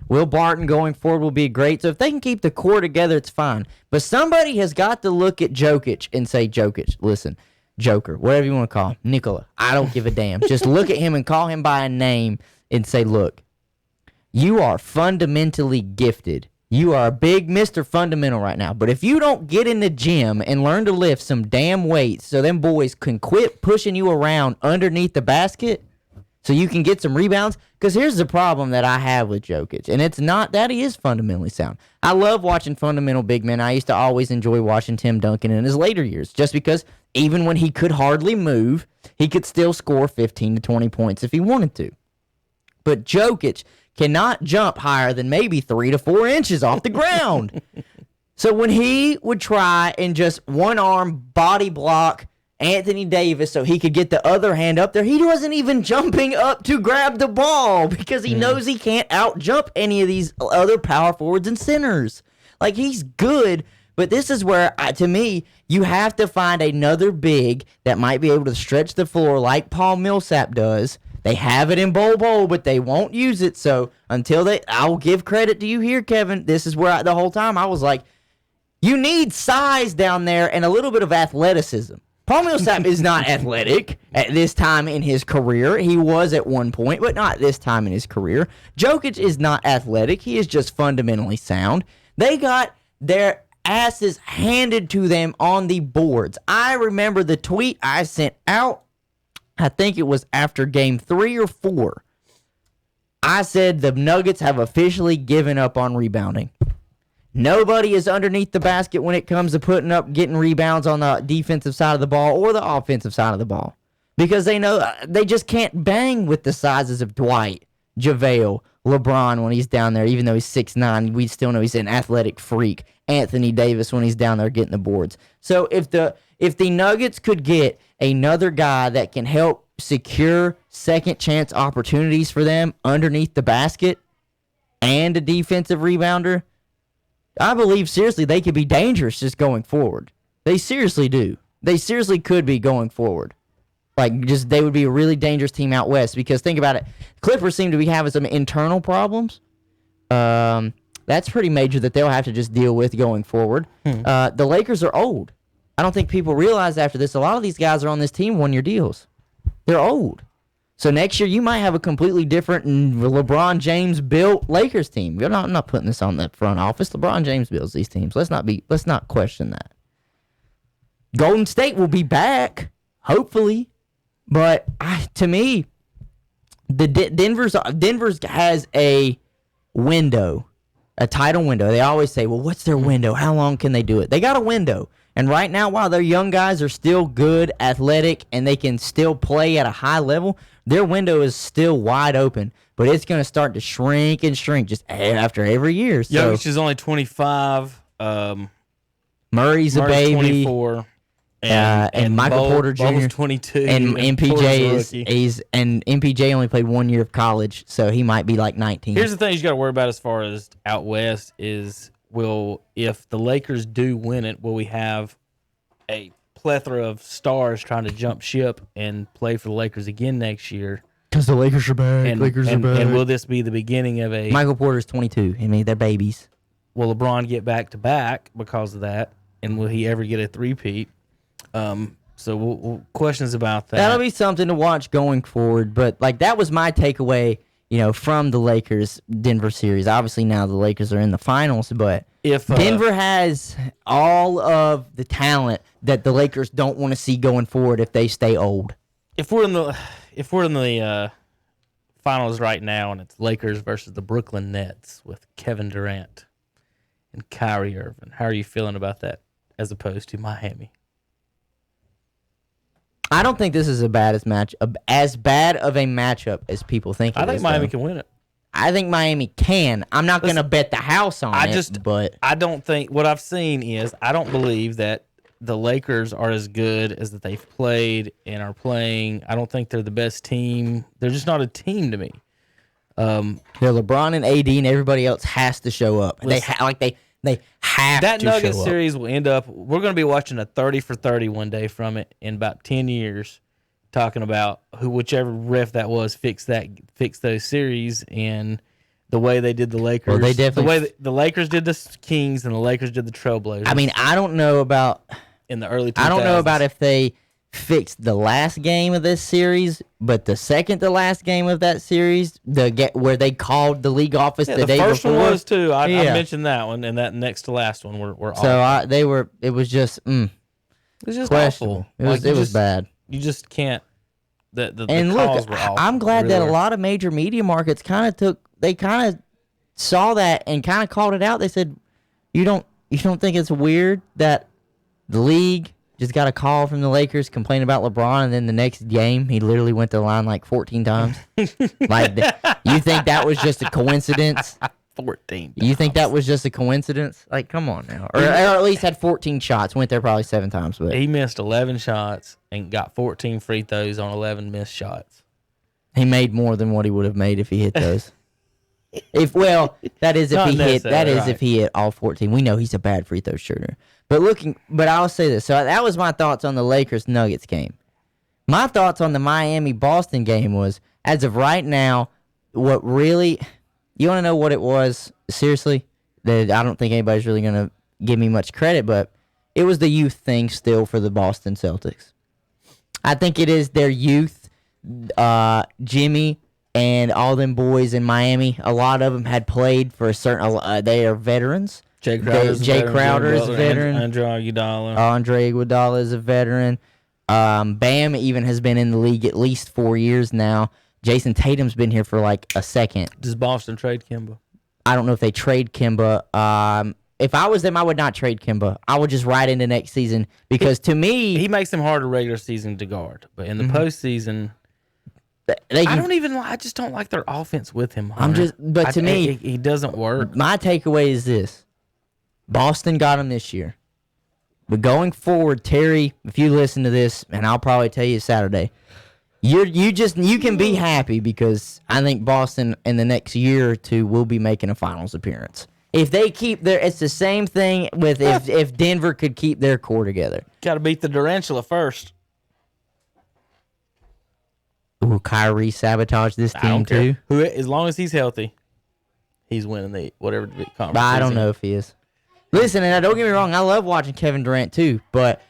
Will Barton going forward will be great. So if they can keep the core together, it's fine. But somebody has got to look at Jokic and say, Jokic, listen, Joker, whatever you want to call him, Nikola, I don't give a damn. Just look at him and call him by a name and say, look, you are fundamentally gifted. You are a big Mr. Fundamental right now. But if you don't get in the gym and learn to lift some damn weights so them boys can quit pushing you around underneath the basket so you can get some rebounds, because here's the problem that I have with Jokic, and it's not that he is fundamentally sound. I love watching fundamental big men. I used to always enjoy watching Tim Duncan in his later years just because even when he could hardly move, he could still score 15 to 20 points if he wanted to. But Jokic cannot jump higher than maybe 3 to 4 inches off the ground. So when he would try and just one arm body block Anthony Davis so he could get the other hand up there, he wasn't even jumping up to grab the ball because he knows he can't out jump any of these other power forwards and centers. Like, he's good, but this is where, to me, you have to find another big that might be able to stretch the floor like Paul Millsap does. They have it in Bol, but they won't use it. So until I will give credit to you here, Kevin. This is where the whole time I was like, you need size down there and a little bit of athleticism. Paul Millsap is not athletic at this time in his career. He was at one point, but not this time in his career. Jokic is not athletic. He is just fundamentally sound. They got their asses handed to them on the boards. I remember the tweet I sent out. I think it was after game 3 or 4. I said the Nuggets have officially given up on rebounding. Nobody is underneath the basket when it comes to getting rebounds on the defensive side of the ball or the offensive side of the ball. Because they know they just can't bang with the sizes of Dwight, JaVale, LeBron when he's down there, even though he's 6'9", we still know he's an athletic freak. Anthony Davis when he's down there getting the boards. So if the Nuggets could get another guy that can help secure second chance opportunities for them underneath the basket and a defensive rebounder, I believe seriously they could be dangerous just going forward. They seriously do. They seriously could be going forward. Like, just they would be a really dangerous team out west because think about it. Clippers seem to be having some internal problems. That's pretty major that they'll have to just deal with going forward. The Lakers are old. I don't think people realize after this, a lot of these guys are on this team one-year deals. They're old. So next year you might have a completely different LeBron James built Lakers team. I'm not putting this on the front office. LeBron James builds these teams. Let's not question that. Golden State will be back, hopefully. But to me, Denver's has a window, a title window. They always say, well, what's their window? How long can they do it? They got a window. And right now, while their young guys are still good, athletic, and they can still play at a high level, their window is still wide open. But it's going to start to shrink and shrink just after every year. So, Jokic is only 25. Murray's a baby. 24. And Michael Porter Jr. Ball's 22. And MPJ is MPJ only played 1 year of college, so he might be like 19. Here's the thing you got to worry about as far as out west is if the Lakers do win it, will we have a plethora of stars trying to jump ship and play for the Lakers again next year? Because the Lakers are back. And will this be the beginning of a... Michael Porter's 22. I mean, they're babies. Will LeBron get back-to-back because of that? And will he ever get a three-peat? So questions about that. That'll be something to watch going forward. But like that was my takeaway, from the Lakers Denver series. Obviously now the Lakers are in the finals, but if Denver has all of the talent that the Lakers don't want to see going forward if they stay old. If we're in the finals right now and it's Lakers versus the Brooklyn Nets with Kevin Durant and Kyrie Irving, how are you feeling about that as opposed to Miami? I don't think this is as bad of a matchup as people think. I think Miami can win it. I think Miami can. I'm not going to bet the house on it. But I don't think what I've seen is I don't believe that the Lakers are as good as that they've played and are playing. I don't think they're the best team. They're just not a team to me. They're LeBron and AD and everybody else has to show up. They have that to Nugget show series up. will end up. We're going to be watching a 30 for 30 one day from it in about 10 years, talking about whichever ref that was fixed those series and the way they did the Lakers. Well, they definitely the way the Lakers did the Kings and the Lakers did the Trailblazers. I mean, I don't know about in the early 2000s. I don't know about if they fixed the last game of this series, but the second to last game of that series, where they called the league office the day before. The first one was too. I mentioned that one, and that next to last one were awful. So it was just it was just questionable. awful. It was bad. You just can't. The and calls look, were awful. I'm glad really that a lot of major media markets kind of saw that and kind of called it out. They said, you don't think it's weird that the league just got a call from the Lakers complaining about LeBron, and then the next game he literally went to the line like 14 times. You think that was just a coincidence? 14. You think that was just a coincidence? Like, come on now, or at least had 14 shots. Went there probably 7 times, but he missed 11 shots and got 14 free throws on 11 missed shots. He made more than what he would have made if he hit those. If he hit all 14. We know he's a bad free throw shooter. But I'll say this. So that was my thoughts on the Lakers Nuggets game. My thoughts on the Miami Boston game was, as of right now, what really, you want to know what it was? Seriously, that I don't think anybody's really going to give me much credit, but it was the youth thing still for the Boston Celtics. I think it is their youth, Jimmy and all them boys in Miami. A lot of them had played for a certain. They are veterans. Jay Crowder is a veteran. Andre Iguodala is a veteran. Bam even has been in the league at least 4 years now. Jason Tatum's been here for like a second. Does Boston trade Kemba? I don't know if they trade Kemba. If I was them, I would not trade Kemba. I would just ride into next season because to me, he makes them harder regular season to guard, but in the postseason, I just don't like their offense with him. Hunter. To me, he doesn't work. My takeaway is this: Boston got him this year, but going forward, Terry, if you listen to this, and I'll probably tell you Saturday, you can be happy because I think Boston in the next year or two will be making a finals appearance. If they keep it's the same thing with if Denver could keep their core together. Got to beat the Durantula first. Ooh, Kyrie sabotage this team too. As long as he's healthy, he's winning the whatever conference. But I don't know if he is. Listen, and don't get me wrong, I love watching Kevin Durant too, but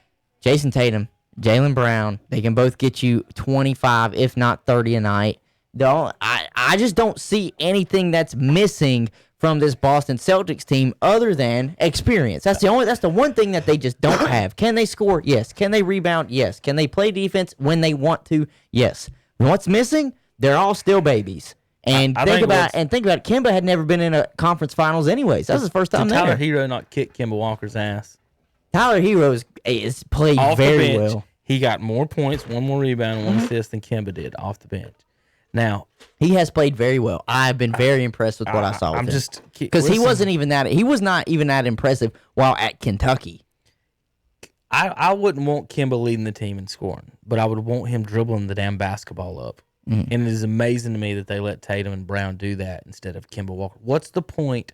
Jason Tatum, Jaylen Brown, they can both get you 25, if not 30 a night. I just don't see anything that's missing from this Boston Celtics team other than experience. That's the one thing that they just don't have. Can they score? Yes. Can they rebound? Yes. Can they play defense when they want to? Yes. What's missing? They're all still babies. And think about it. Kemba had never been in a conference finals anyways. That was his first time there. Tyler Hero not kick Kemba Walker's ass. Tyler Hero is played off very the bench, well. He got more points, one more rebound, and one assist than Kemba did off the bench. Now he has played very well. I've been very impressed with what I saw with him. Because he was not even that impressive while at Kentucky. I wouldn't want Kemba leading the team in scoring, but I would want him dribbling the damn basketball up. And it is amazing to me that they let Tatum and Brown do that instead of Kemba Walker. What's the point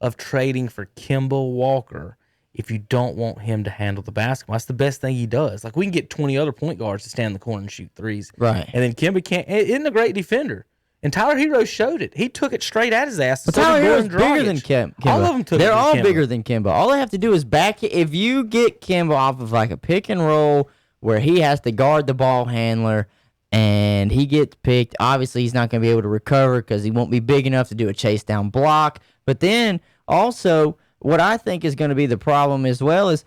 of trading for Kemba Walker if you don't want him to handle the basketball? That's the best thing he does. Like, we can get 20 other point guards to stand in the corner and shoot threes. Right. And then Kemba can't. Isn't a great defender. And Tyler Hero showed it. He took it straight at his ass. But Tyler Hero's bigger than Kemba. All of them took They're it all Kemba. bigger than Kemba. All they have to do is if you get Kemba off of like a pick and roll where he has to guard the ball handler and he gets picked, obviously he's not going to be able to recover because he won't be big enough to do a chase down block. But then also what I think is going to be the problem as well is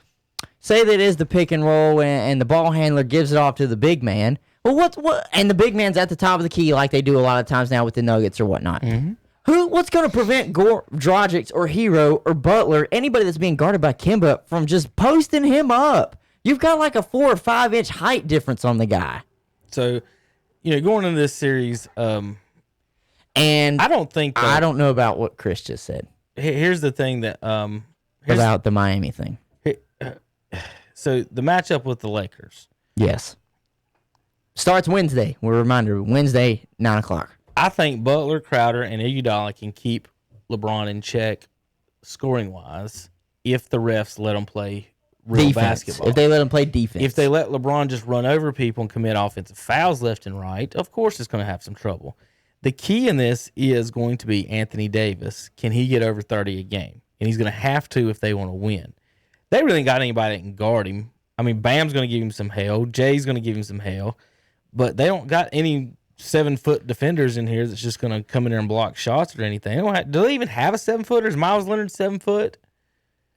say that it is the pick and roll and the ball handler gives it off to the big man. Well, what? And the big man's at the top of the key like they do a lot of times now with the Nuggets or whatnot. What's going to prevent Dragic or Hero or Butler, anybody that's being guarded by Kemba, from just posting him up? You've got like a 4 or 5 inch height difference on the guy. So, going into this series, and I don't know about what Chris just said. Here's the thing that about the Miami thing. So the matchup with the Lakers. Yes. Starts Wednesday. We're reminded Wednesday, 9:00. I think Butler, Crowder, and Iguodala can keep LeBron in check scoring wise if the refs let them play real basketball. If they let them play defense. If they let LeBron just run over people and commit offensive fouls left and right, of course it's going to have some trouble. The key in this is going to be Anthony Davis. Can he get over 30 a game? And he's going to have to if they want to win. They really ain't got anybody that can guard him. I mean, Bam's going to give him some hell. Jay's going to give him some hell. But they don't got any 7-foot defenders in here that's just going to come in there and block shots or anything. Do they even have a 7-footer? Is Miles Leonard 7 foot?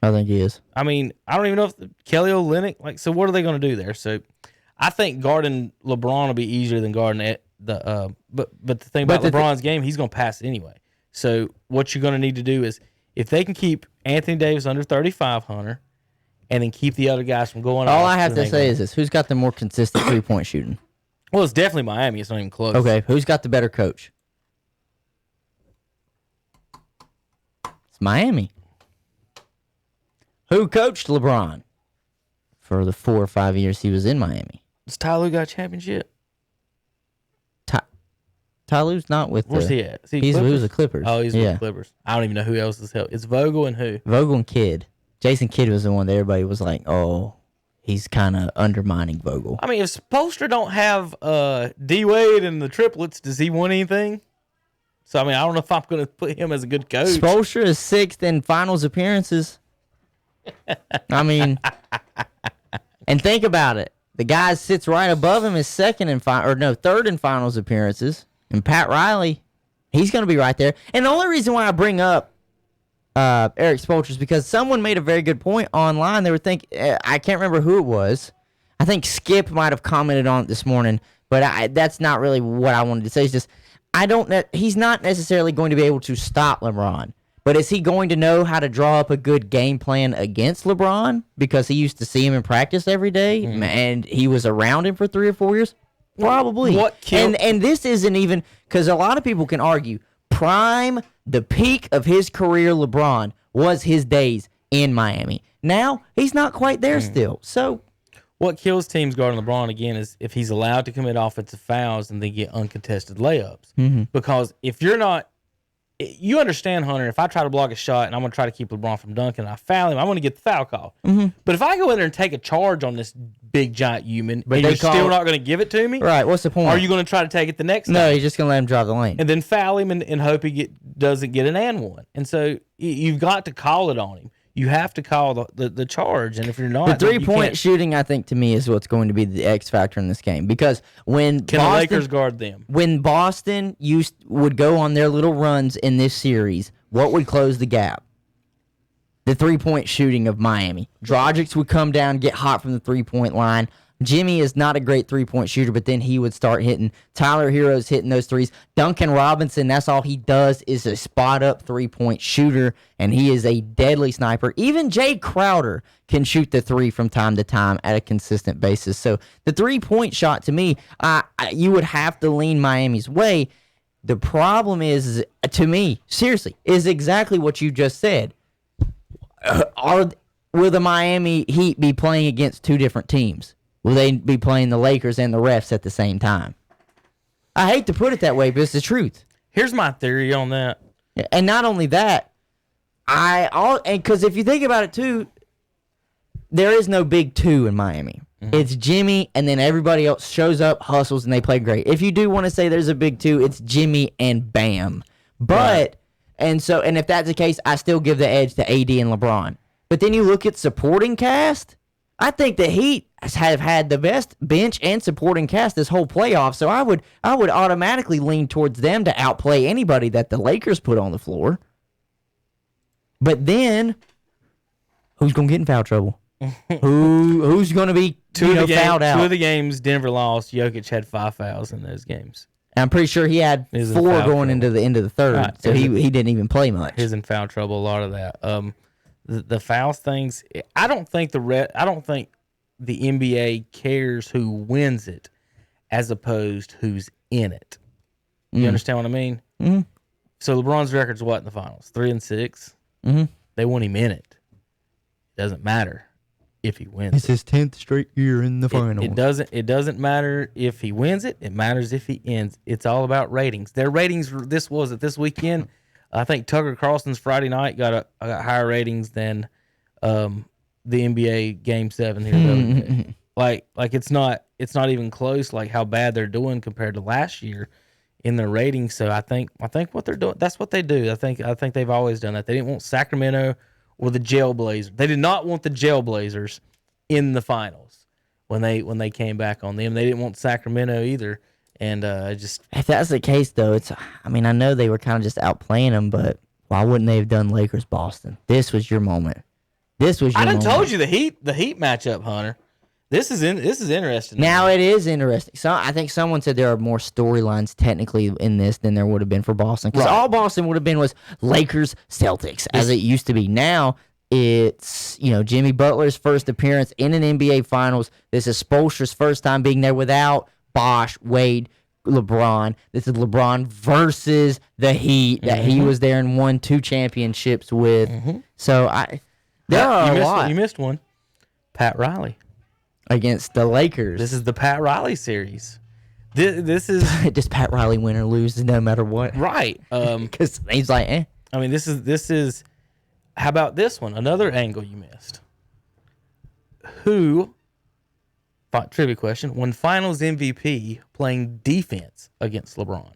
I think he is. I mean, I don't even know if Kelly Olynyk. So what are they going to do there? So I think guarding LeBron will be easier than guarding the. But the thing about LeBron's game, he's going to pass it anyway. So what you're going to need to do is if they can keep Anthony Davis under 35, Hunter, and then keep the other guys from going. All I have to say is this: who's got the more consistent 3-point shooting? Well, it's definitely Miami. It's not even close. Okay, who's got the better coach? It's Miami. Who coached LeBron for the 4 or 5 years he was in Miami? Does Ty Lue got a championship? Ty Lue's not with Where's he at? He was the Clippers. Oh, he's with the Clippers. I don't even know who else is helping. It's Vogel and who? Vogel and Kidd. Jason Kidd was the one that everybody was like, oh, he's kind of undermining Vogel. I mean, if Spoelstra don't have D. Wade and the triplets, does he win anything? So, I mean, I don't know if I'm going to put him as a good coach. Spoelstra is 6th in finals appearances. I mean, and think about it. The guy sits right above him is 3rd in finals appearances. And Pat Riley, he's going to be right there. And the only reason why I bring up Eric Spoelstra is because someone made a very good point online. They were thinking, I can't remember who it was. I think Skip might have commented on it this morning, but that's not really what I wanted to say. It's just, he's not necessarily going to be able to stop LeBron. But is he going to know how to draw up a good game plan against LeBron? Because he used to see him in practice every day, and he was around him for 3 or 4 years. Probably. What killed? And this isn't even because a lot of people can argue the peak of his career, LeBron was his days in Miami. Now he's not quite there still. So what kills teams guarding LeBron again is if he's allowed to commit offensive fouls and they get uncontested layups. Because if you're not, you understand, Hunter, if I try to block a shot and I'm going to try to keep LeBron from dunking and I foul him, I'm going to get the foul call. But if I go in there and take a charge on this big giant human, but you're still not going to give it to me, right? What's the point? Are you going to try to take it the next time? No, you're just going to let him drive the lane and then foul him and hope he doesn't get an and one. And so you've got to call it on him. You have to call the charge, and if you're not, the 3-point shooting, I think to me is what's going to be the X factor in this game because when the Lakers guard them? When Boston would go on their little runs in this series, what would close the gap? The 3-point shooting of Miami. Dragic would come down, get hot from the 3-point line. Jimmy is not a great 3-point shooter, but then he would start hitting. Tyler Hero's hitting those threes. Duncan Robinson, that's all he does is a spot-up 3-point shooter, and he is a deadly sniper. Even Jay Crowder can shoot the 3 from time to time at a consistent basis. So the 3-point shot, to me, you would have to lean Miami's way. The problem is, to me, seriously, is exactly what you just said. Will the Miami Heat be playing against two different teams? Will they be playing the Lakers and the refs at the same time? I hate to put it that way, but it's the truth. Here's my theory on that. And not only that, because if you think about it too, there is no big two in Miami. It's Jimmy, and then everybody else shows up, hustles, and they play great. If you do want to say there's a big two, it's Jimmy and Bam. But and if that's the case, I still give the edge to AD and LeBron. But then you look at supporting cast. I think the Heat have had the best bench and supporting cast this whole playoff, so I would automatically lean towards them to outplay anybody that the Lakers put on the floor. But then, who's going to get in foul trouble? Who's going to be fouled out? 2 of the games Denver lost, Jokic had 5 fouls in those games. And I'm pretty sure he had 4 going into the end of the third, right. So he didn't even play much. He's in foul trouble, a lot of that. The fouls things, I don't think the NBA cares who wins it as opposed who's in it. You understand what I mean? Mm-hmm. So LeBron's record's what in the finals? 3-6. Mm-hmm. They want him in it. Doesn't matter if he wins. It's his 10th straight year in the finals. It doesn't matter if he wins it. It matters if he ends. It's all about ratings. Their ratings this weekend. I think Tucker Carlson's Friday night got higher ratings than the NBA Game 7 here. like it's not even close. Like how bad they're doing compared to last year in their ratings. So I think what they're doing, that's what they do. I think they've always done that. They didn't want Sacramento or the Jailblazers. They did not want the Jailblazers in the finals when they came back on them. They didn't want Sacramento either. And if that's the case, though, I know they were kind of just outplaying them, but why wouldn't they have done Lakers Boston? This was your moment. I done told you the Heat matchup, Hunter. This is interesting. Now it is interesting. So I think someone said there are more storylines technically in this than there would have been for Boston, because all Boston would have been was Lakers Celtics as it used to be. Now it's Jimmy Butler's first appearance in an NBA Finals. This is Spoelstra's first time being there without Bosh, Wade, LeBron. This is LeBron versus the Heat that he was there and won 2 championships with. So there are a lot. You missed one. Pat Riley against the Lakers. This is the Pat Riley series. This is does Pat Riley win or lose no matter what? Right. Because he's like, eh. I mean, this is. How about this one? Another angle you missed. Who? Trivia question. When Finals MVP playing defense against LeBron?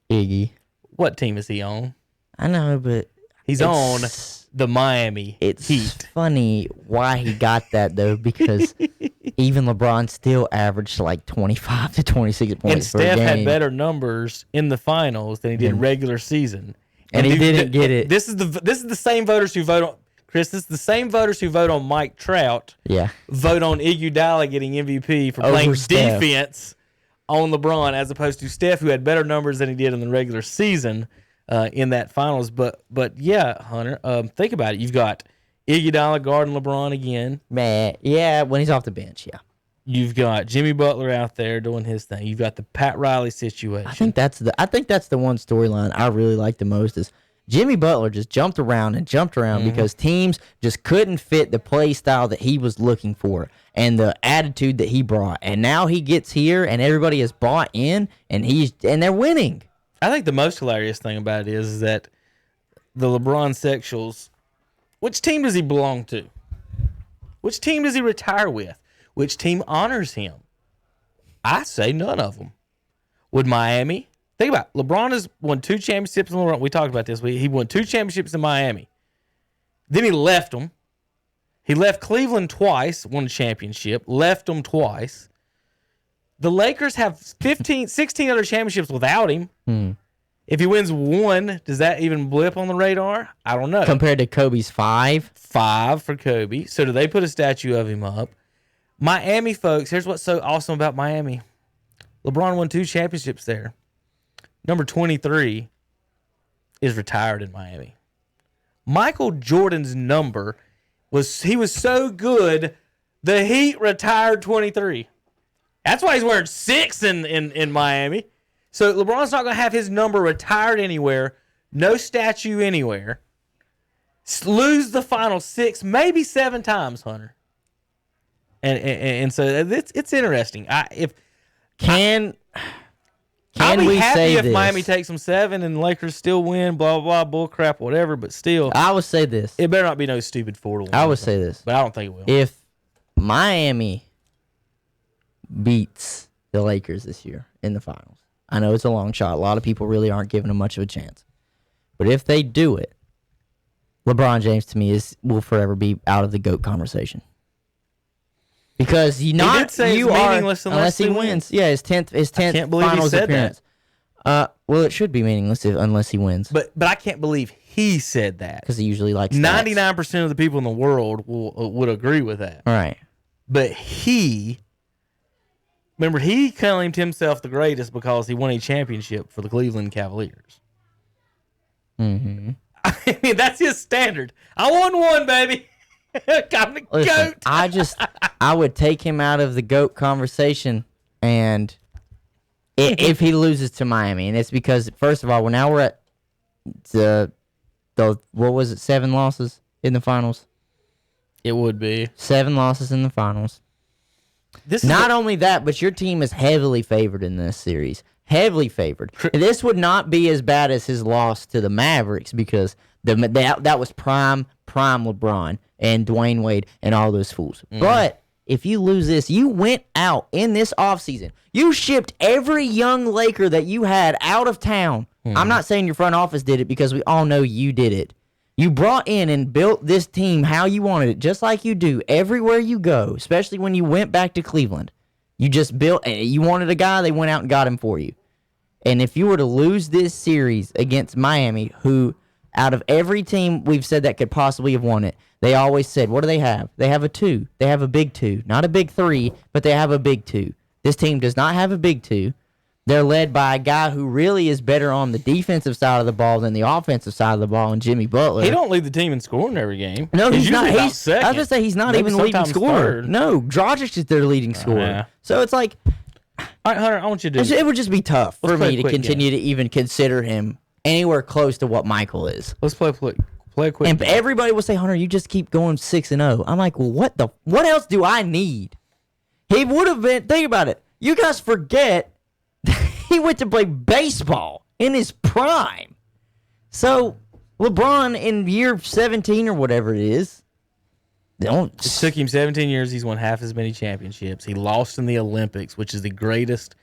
Iggy. What team is he on? I know, but he's on the Miami Heat. It's funny why he got that, though, because even LeBron still averaged like 25 to 26 points and Steph had better numbers in the Finals than he did regular season. And he didn't get it. This is the same voters who vote on Chris. This is the same voters who vote on Mike Trout. Yeah. Vote on Iguodala getting MVP for playing defense on LeBron, as opposed to Steph, who had better numbers than he did in the regular season in that Finals. But yeah, Hunter, think about it. You've got Iguodala guarding LeBron again. Man, yeah, when he's off the bench, yeah. You've got Jimmy Butler out there doing his thing. You've got the Pat Riley situation. I think that's the one storyline I really like the most is Jimmy Butler just jumped around because teams just couldn't fit the play style that he was looking for and the attitude that he brought. And now he gets here and everybody has bought in and they're winning. I think the most hilarious thing about it is that the LeBron sexuals, which team does he belong to? Which team does he retire with? Which team honors him? I say none of them. Would Miami? Think about it. LeBron has won 2 championships in the world. We talked about this. He won 2 championships in Miami. Then he left them. He left Cleveland twice, won a championship, left them twice. The Lakers have 16 other championships without him. If he wins 1, does that even blip on the radar? I don't know. Compared to Kobe's 5? 5 for Kobe. So do they put a statue of him up? Miami, folks, here's what's so awesome about Miami. LeBron won 2 championships there. Number 23 is retired in Miami. Michael Jordan's number was so good, the Heat retired 23. That's why he's wearing 6 in Miami. So LeBron's not going to have his number retired anywhere, no statue anywhere. Lose the final 6, maybe 7 times, Hunter. And so it's interesting. Can I'll be we happy say if this? Miami takes them 7 and the Lakers still win, blah, blah, bull crap, whatever, but still. I would say this. It better not be no stupid 4-1. I would say this. But I don't think it will. If Miami beats the Lakers this year in the finals, I know it's a long shot. A lot of people really aren't giving them much of a chance. But if they do it, LeBron James to me will forever be out of the GOAT conversation. Because you did say it's meaningless unless he he wins. wins. Yeah, his 10th can't believe he finals said appearance. Well, it should be meaningless unless he wins. But I can't believe he said that. Because he usually likes stats. 99% of the people in the world would agree with that. Right. But remember, he claimed himself the greatest because he won a championship for the Cleveland Cavaliers. Mm-hmm. I mean, that's his standard. I won 1, baby. I'm the Listen, GOAT. I would take him out of the GOAT conversation, and if he loses to Miami, and it's because first of all, we're at the what was it, 7 losses in the finals? It would be 7 losses in the finals. Not only that, but your team is heavily favored in this series. Heavily favored. This would not be as bad as his loss to the Mavericks because that was prime LeBron and Dwayne Wade and all those fools. But if you lose this, you went out in this offseason. You shipped every young Laker that you had out of town. I'm not saying your front office did it because we all know you did it. You brought in and built this team how you wanted it, just like you do everywhere you go, especially when you went back to Cleveland. You just built, you wanted a guy, they went out and got him for you. And if you were to lose this series against Miami, who out of every team we've said that could possibly have won it, they always said, what do they have? They have a 2. They have a big 2. Not a big 3, but they have a big 2. This team does not have a big 2. They're led by a guy who really is better on the defensive side of the ball than the offensive side of the ball, and Jimmy Butler. He don't lead the team in scoring every game. No, he's not. Usually about I was second. going to say he's not Maybe even leading sometimes scorer. third. No, Dragic is their leading scorer. Yeah. So it's like, All right, Hunter, I want you to do it would just be tough for play me a to quick continue to even consider him anywhere close to what Michael is. Let's play a quick And game. everybody will say, Hunter, you just keep going 6-0. I'm like, well, what else do I need? He would have been, think about it. You guys forget he went to play baseball in his prime. So LeBron in year 17 or whatever it is, It took him 17 years. He's won half as many championships. He lost in the Olympics, which is the greatest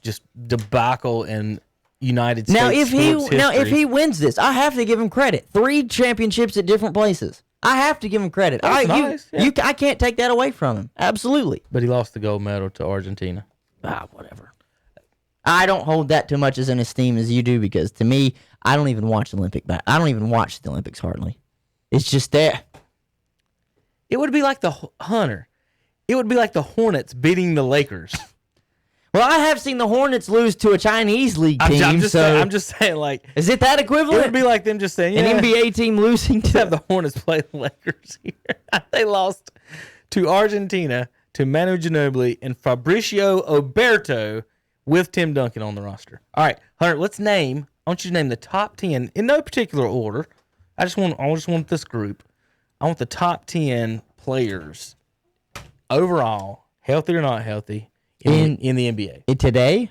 just debacle in United States sports history. if he wins this, I have to give him credit. 3 championships at different places. I have to give him credit. That's nice, yeah. I can't take that away from him. Absolutely. But he lost the gold medal to Argentina. Whatever. I don't hold that too much as an esteem as you do because to me, I don't even watch I don't even watch the Olympics hardly. It's just there. It would be like the Hunter. It would be like the Hornets beating the Lakers. Well, I have seen the Hornets lose to a Chinese league team. I'm just saying, like, is it that it equivalent? would be like them just saying, An NBA team losing have to the Hornets play the Lakers here. They lost to Argentina to Manu Ginobili and Fabricio Oberto with Tim Duncan on the roster. All right, Hunter, I want you to name the top 10 in no particular order. I just want this group. I want the top 10 players overall, healthy or not healthy, in the NBA. In today's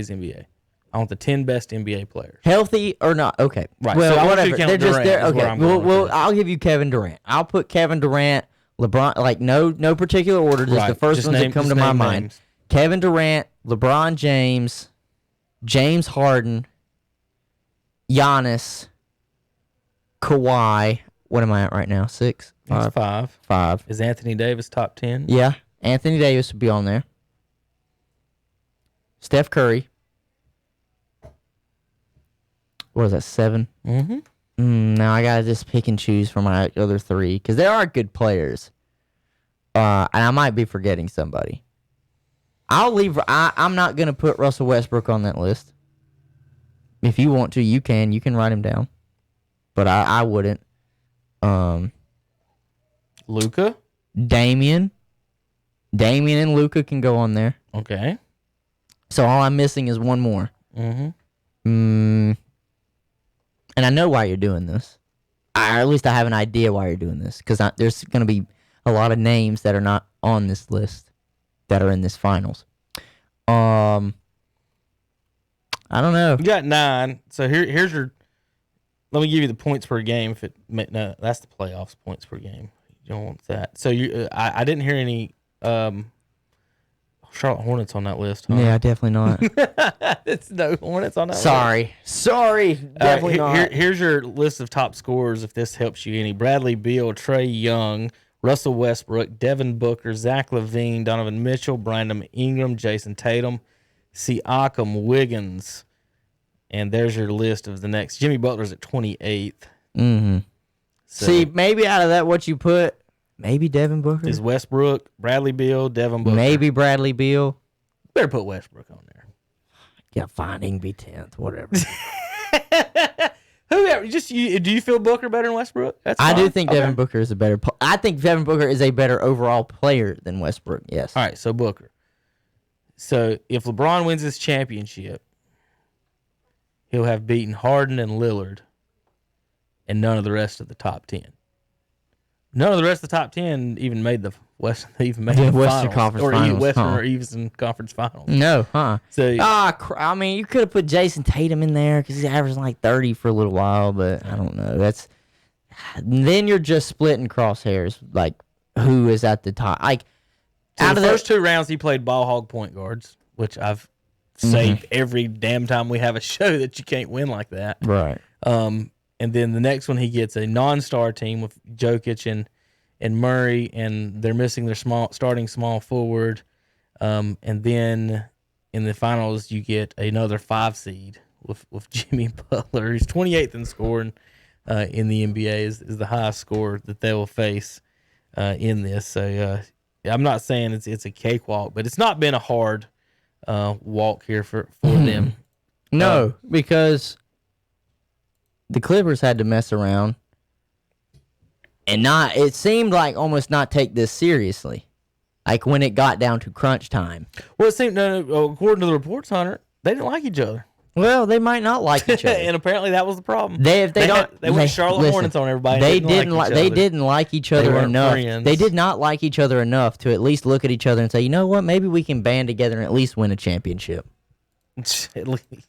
NBA. I want the 10 best NBA players. Healthy or not? Okay. Right. Well, so whatever. They're just there. Okay. Well, with I'll give you Kevin Durant. I'll put Kevin Durant, LeBron, like no particular order. Just the first ones that come to my mind. Names. Kevin Durant, LeBron James, James Harden, Giannis, Kawhi. What am I at right now? 6? That's 5. 5. Is Anthony Davis top 10? Yeah. Anthony Davis would be on there. Steph Curry. What was that, 7? Mm-hmm. Now I gotta just pick and choose for my other 3 because they are good players. And I might be forgetting somebody. I'm not gonna put Russell Westbrook on that list. If you want to, you can write him down, but I wouldn't. Luka, Damian and Luka can go on there. Okay. So all I'm missing is one more. Mm-hmm. And I know why you're doing this. Or at least I have an idea why you're doing this. Because there's going to be a lot of names that are not on this list that are in this finals. I don't know. You got 9. So here's your... Let me give you the points per game. No, that's the playoffs points per game. You don't want that. So I didn't hear any Charlotte Hornets on that list. Huh? Yeah, definitely not. It's no Hornets on that list. Sorry. Definitely not. Here's your list of top scorers if this helps you any. Bradley Beal, Trae Young, Russell Westbrook, Devin Booker, Zach LaVine, Donovan Mitchell, Brandon Ingram, Jason Tatum, Siakam, Wiggins. And there's your list of the next. Jimmy Butler's at 28th. Mm-hmm. So see, maybe out of that, what you put, maybe Devin Booker. is Westbrook, Bradley Beal, Devin Booker. Maybe Bradley Beal. Better put Westbrook on there. Yeah, fine. He can be 10th, whatever. Whoever, do you feel Booker better than Westbrook? That's fine. I do think Devin Booker is a better. I think Devin Booker is a better overall player than Westbrook. Yes. All right, so Booker. So if LeBron wins his championship, he'll have beaten Harden and Lillard, and none of the rest of the top 10. None of the rest of the top 10 even made the Western Western Conference Finals, or Eastern Conference Finals. No, huh? So I mean, you could have put Jason Tatum in there because he's averaging like 30 for a little while, but I don't know. Then you're just splitting crosshairs, like who is at the top. Like so out of the first 2 rounds, he played ball hog point guards, which I've saved every damn time we have a show that you can't win like that. Right. And then the next one, he gets a non-star team with Jokic and Murray, and they're missing their starting small forward. And then in the finals, you get another 5 seed with Jimmy Butler. He's 28th in scoring in the NBA, is the highest score that they will face in this. So I'm not saying it's a cakewalk, but it's not been a hard walk here for them. No, because the Clippers had to mess around and it seemed like almost not take this seriously. Like when it got down to crunch time. Well, it seemed, according to the reports, Hunter, they didn't like each other. Well, they might not like each other. And apparently that was the problem. They went Charlotte Hornets on everybody. They didn't like each other enough. Friends. They did not like each other enough to at least look at each other and say, you know what, maybe we can band together and at least win a championship.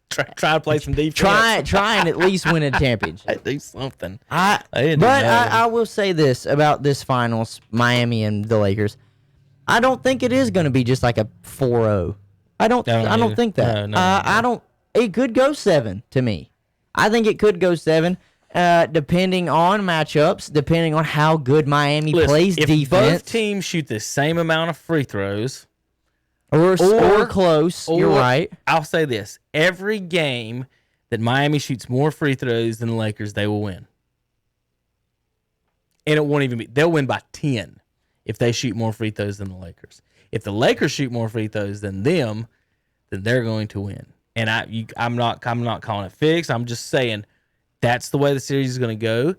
Try to play some defense. Try and at least win a championship. Do something. I will say this about this finals, Miami and the Lakers. I don't think it is going to be just like a 4-0. I don't think that. No. It could go 7 to me. I think it could go 7, depending on matchups, depending on how good Miami plays if defense. Both teams shoot the same amount of free throws, or close. You're right. I'll say this: every game that Miami shoots more free throws than the Lakers, they will win. And it won't even be. They'll win by 10 if they shoot more free throws than the Lakers. If the Lakers shoot more free throws than them, then they're going to win. And I'm not calling it fixed. I'm just saying that's the way the series is going to go.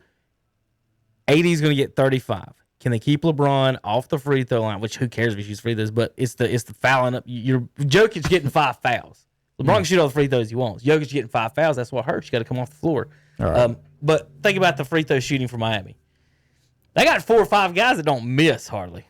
AD is going to get 35. can they keep LeBron off the free throw line? Which who cares if he shoots free throws? But it's the fouling up. Jokic getting 5 fouls. LeBron can shoot all the free throws he wants. Jokic getting 5 fouls. That's what hurts. You got to come off the floor. All right. But think about the free throw shooting for Miami. They got 4 or 5 guys that don't miss hardly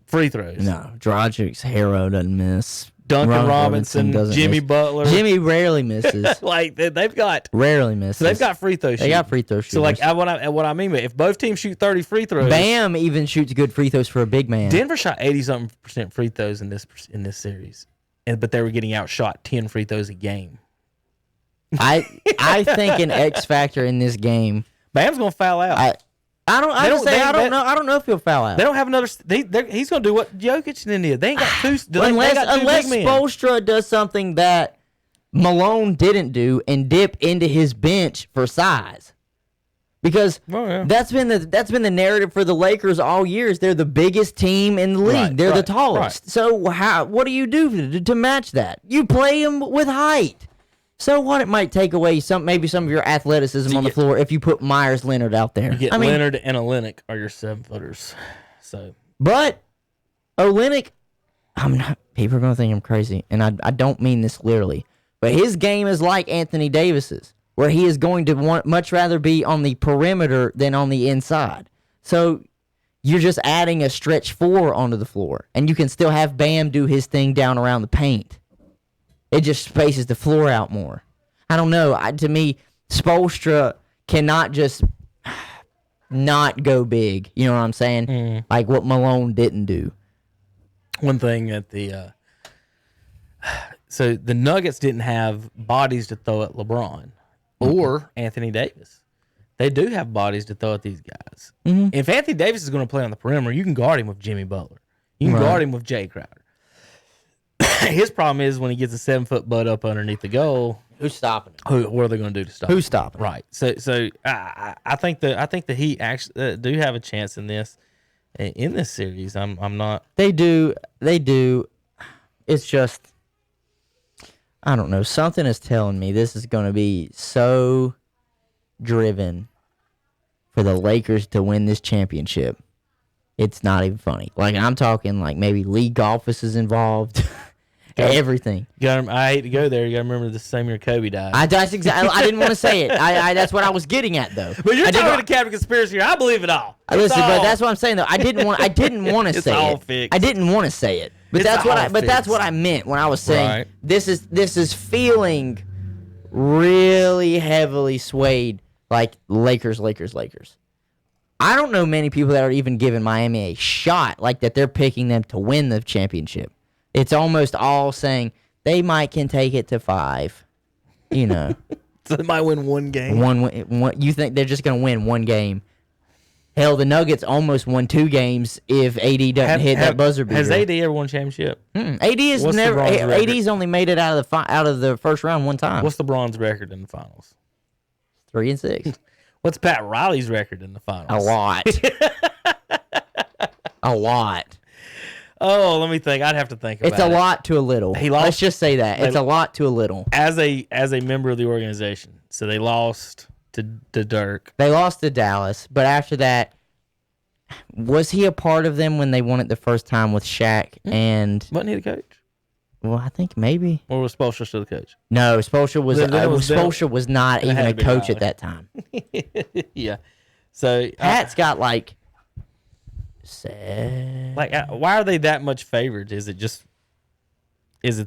free throws. No, Dragic's Hero doesn't miss. Duncan Robinson, Jimmy Butler. Jimmy rarely misses. Like they've got rarely misses. So they've got free throw shooting. They got free throw shooters. So like what I mean by if both teams shoot 30 free throws, Bam even shoots good free throws for a big man. Denver shot 80-something% free throws in this series, but they were getting outshot 10 free throws a game. I think an X factor in this game. Bam's gonna foul out. I don't know. I don't know if he'll foul out. They don't have another. He's going to do what Jokic did. They ain't got two. Unless Spoelstra does something that Malone didn't do and dip into his bench for size, because that's been the narrative for the Lakers all years. They're the biggest team in the league. Right, They're the tallest. Right. So what do you do to match that? You play them with height. So what? It might take away maybe some of your athleticism on the floor if you put Myers Leonard out there. You get Leonard and Olynyk are your 7-footers. So, but Olynyk, people are gonna think I'm crazy, and I don't mean this literally, but his game is like Anthony Davis's, where he is going to much rather be on the perimeter than on the inside. So you're just adding a stretch 4 onto the floor, and you can still have Bam do his thing down around the paint. It just spaces the floor out more. I don't know. To me, Spoelstra cannot just not go big. You know what I'm saying? Like what Malone didn't do. One thing at the so the Nuggets didn't have bodies to throw at LeBron or Anthony Davis. They do have bodies to throw at these guys. If Anthony Davis is going to play on the perimeter, you can guard him with Jimmy Butler. You can guard him with Jay Crowder. His problem is when he gets a 7-foot butt up underneath the goal. Who's stopping him? What are they going to do to stop? Who's stopping him? Right. So I think the Heat actually do have a chance in this series. I'm not. They do. It's just I don't know. Something is telling me this is going to be so driven for the Lakers to win this championship. It's not even funny. Like I'm talking like maybe league offices involved. Everything. I hate to go there. You got to remember the same year Kobe died. I didn't want to say it. That's what I was getting at, though. But you're talking to Captain Conspiracy here. I believe it all. Listen, but that's what I'm saying, though. I didn't want to say all it. Fixed. I didn't want to say it. But that's what I meant when I was saying this is feeling really heavily swayed like Lakers. I don't know many people that are even giving Miami a shot like that. They're picking them to win the championship. It's almost all saying they can take it to 5, you know. So they might win one game. One. You think they're just going to win one game? Hell, the Nuggets almost won 2 games if AD doesn't hit that buzzer beater. Has AD ever won a championship? AD has never. AD's only made it out of the first round one time. What's LeBron's record in the finals? 3-6. What's Pat Riley's record in the finals? A lot. A lot. Oh, let me think. I'd have to think about it. It's a lot to a little. Let's just say that. It's a lot to a little. As a member of the organization. So they lost to Dirk. They lost to Dallas, but after that, was he a part of them when they won it the first time with Shaq and... Wasn't he the coach? Well, I think maybe. Or was Spoelstra still the coach? No, Spoelstra was not even a coach at that time. Yeah. So Pat's got like why are they that much favored? Is it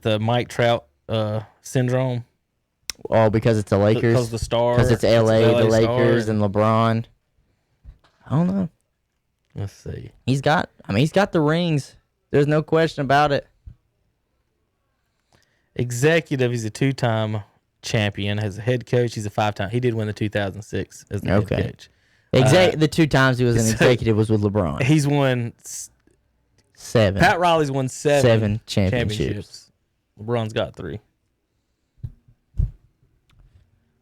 the Mike Trout syndrome? Oh, because it's the Lakers. Because the star. Because it's LA, the Lakers, star. and LeBron. I don't know. Let's see. He's got the rings. There's no question about it. Executive, he's a 2-time champion. As a head coach, he's a 5-time. He did win the 2006 as the head coach. The 2 times he was an executive was with LeBron. He's won 7. Pat Riley's won 7 championships. LeBron's got 3.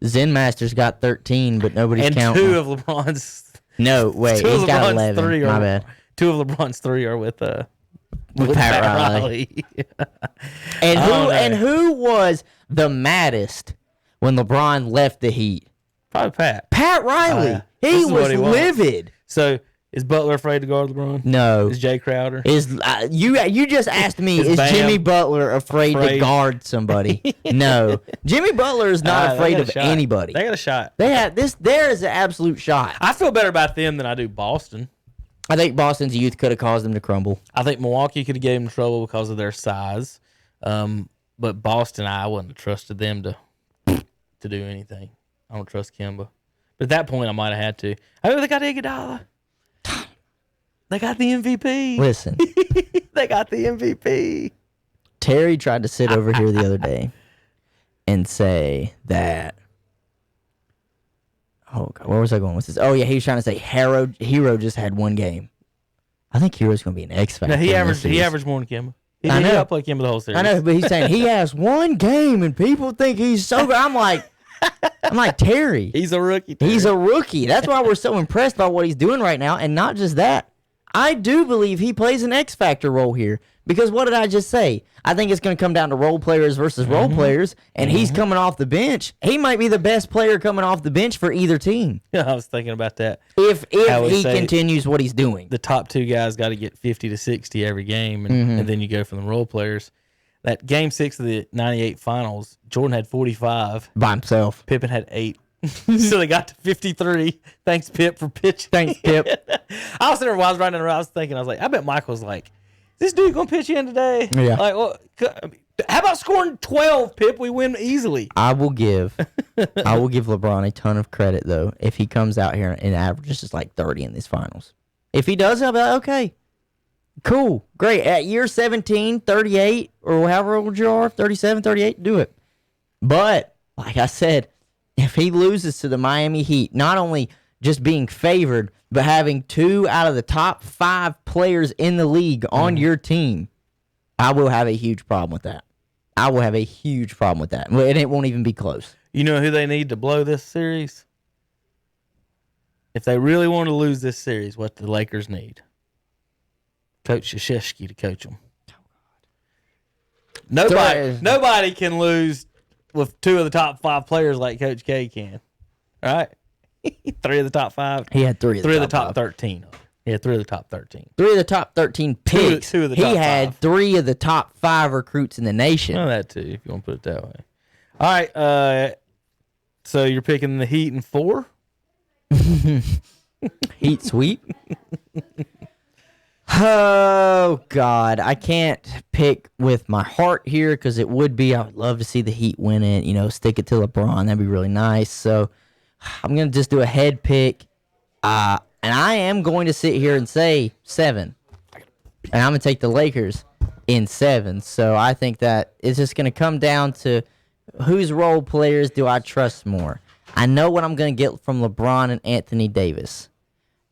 Zen Master's got 13, but nobody's counting. And 2 of LeBron's. No, wait, he's got 11. My bad. 2 of LeBron's 3 are with Pat Riley. Who was the maddest when LeBron left the Heat? Probably Pat. Pat Riley. He was livid. So Is Butler afraid to guard LeBron? No. Is Jay Crowder? You just asked me, is Bam Jimmy Butler afraid to guard somebody? No. Jimmy Butler is not afraid of anybody. They got a shot. There is an absolute shot. I feel better about them than I do Boston. I think Boston's youth could have caused them to crumble. I think Milwaukee could have gave them trouble because of their size. But Boston, I wouldn't have trusted them to do anything. I don't trust Kemba. But at that point, I might have had to. I mean, they got Iguodala. They got the MVP. Listen. They got the MVP. Terry tried to sit over here the other day and say that. Oh, God, where was I going with this? Oh, yeah, he was trying to say Hero just had one game. I think Hero's going to be an X factor. No, he averaged more than Kemba. I know. He outplayed Kemba the whole series. I know, but he's saying he has one game and people think he's so good. I'm like, Terry. He's a rookie. Terry. He's a rookie. That's why we're so impressed by what he's doing right now. And not just that. I do believe he plays an X factor role here. Because what did I just say? I think it's going to come down to role players versus role players. And he's coming off the bench. He might be the best player coming off the bench for either team. Yeah, I was thinking about that. If he continues what he's doing. The top two guys got to get 50 to 60 every game. And then you go from the role players. That game 6 of the 98 finals, Jordan had 45. By himself. Pippen had 8. So they got to 53. Thanks, Pip, for pitching. Thanks, Pip. I was there while I was riding around. I was thinking, I bet Michael's like, this dude gonna pitch in today? Yeah. Like, well, how about scoring 12, Pip? We win easily. I will give LeBron a ton of credit though if he comes out here and averages just like 30 in these finals. If he does, I'll be like, okay, cool, great. At year 17, 38, or however old you are, 37, 38, do it. But like I said, if he loses to the Miami Heat, not only just being favored, but having 2 out of the top 5 players in the league on your team, I will have a huge problem with that. I will have a huge problem with that. And it won't even be close. You know who they need to blow this series? If they really want to lose this series, what the Lakers need? Coach Krzyzewski to coach them. Nobody can lose with 2 of the top 5 players like Coach K can. All right? 3 of the top 5. He had 3 of the top 13. He had 3 of the top 13. 3 of the top 13 picks. Two of the top he had 5. 3 of the top 5 recruits in the nation. Oh, that too, if you want to put it that way. All right. So you're picking the Heat in 4? Heat sweep. Oh, God. I can't pick with my heart here because it would be, I would love to see the Heat win it, stick it to LeBron. That'd be really nice. So I'm going to just do a head pick. And I am going to sit here and say 7. And I'm going to take the Lakers in 7. So I think that it's just going to come down to whose role players do I trust more. I know what I'm going to get from LeBron and Anthony Davis.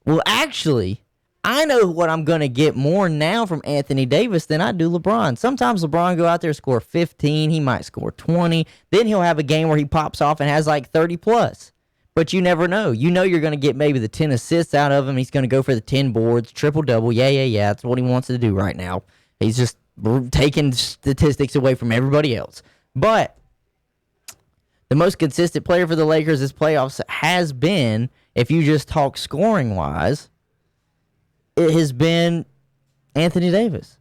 Well, actually, I know what I'm going to get more now from Anthony Davis than I do LeBron. Sometimes LeBron go out there and score 15. He might score 20. Then he'll have a game where he pops off and has like 30 plus. But you never know. You know you're going to get maybe the 10 assists out of him. He's going to go for the 10 boards, triple-double. Yeah. That's what he wants to do right now. He's just taking statistics away from everybody else. But the most consistent player for the Lakers this playoffs has been, if you just talk scoring-wise, it has been Anthony Davis.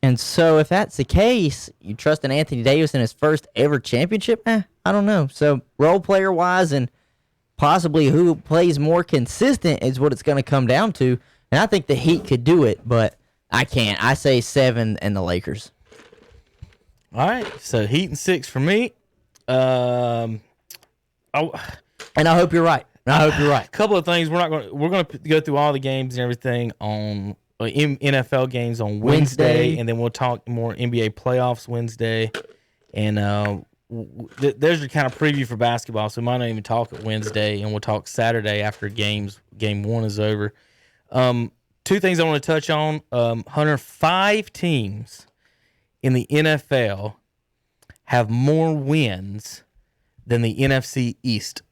And so if that's the case, you trust in Anthony Davis in his first ever championship? I don't know. So role player wise and possibly who plays more consistent is what it's going to come down to. And I think the Heat could do it, but I can't. I say 7 and the Lakers. All right. So Heat and 6 for me. And I hope you're right. A couple of things. We're going to go through all the games and everything on NFL games on Wednesday, and then we'll talk more NBA playoffs Wednesday. And there's your kind of preview for basketball. So we might not even talk at Wednesday, and we'll talk Saturday after game 1 is over. 2 things I want to touch on. Hunter, 5 teams in the NFL have more wins than the NFC East.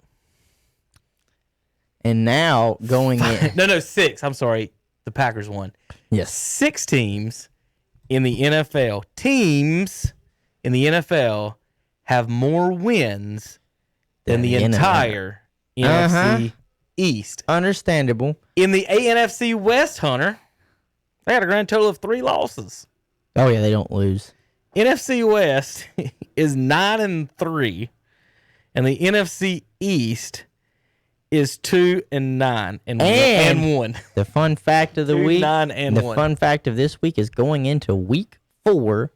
And now going in. No, 6. I'm sorry. The Packers won. Yes. 6 teams in the NFL. Teams in the NFL have more wins than the entire NFC East. Understandable. In the ANFC West, Hunter, they had a grand total of 3 losses. Oh yeah, they don't lose. NFC West is 9-3, and the NFC East is 2-9 and 1. The fun fact of the 2, week. 9, and the 1. fun fact of this week is going into week 4.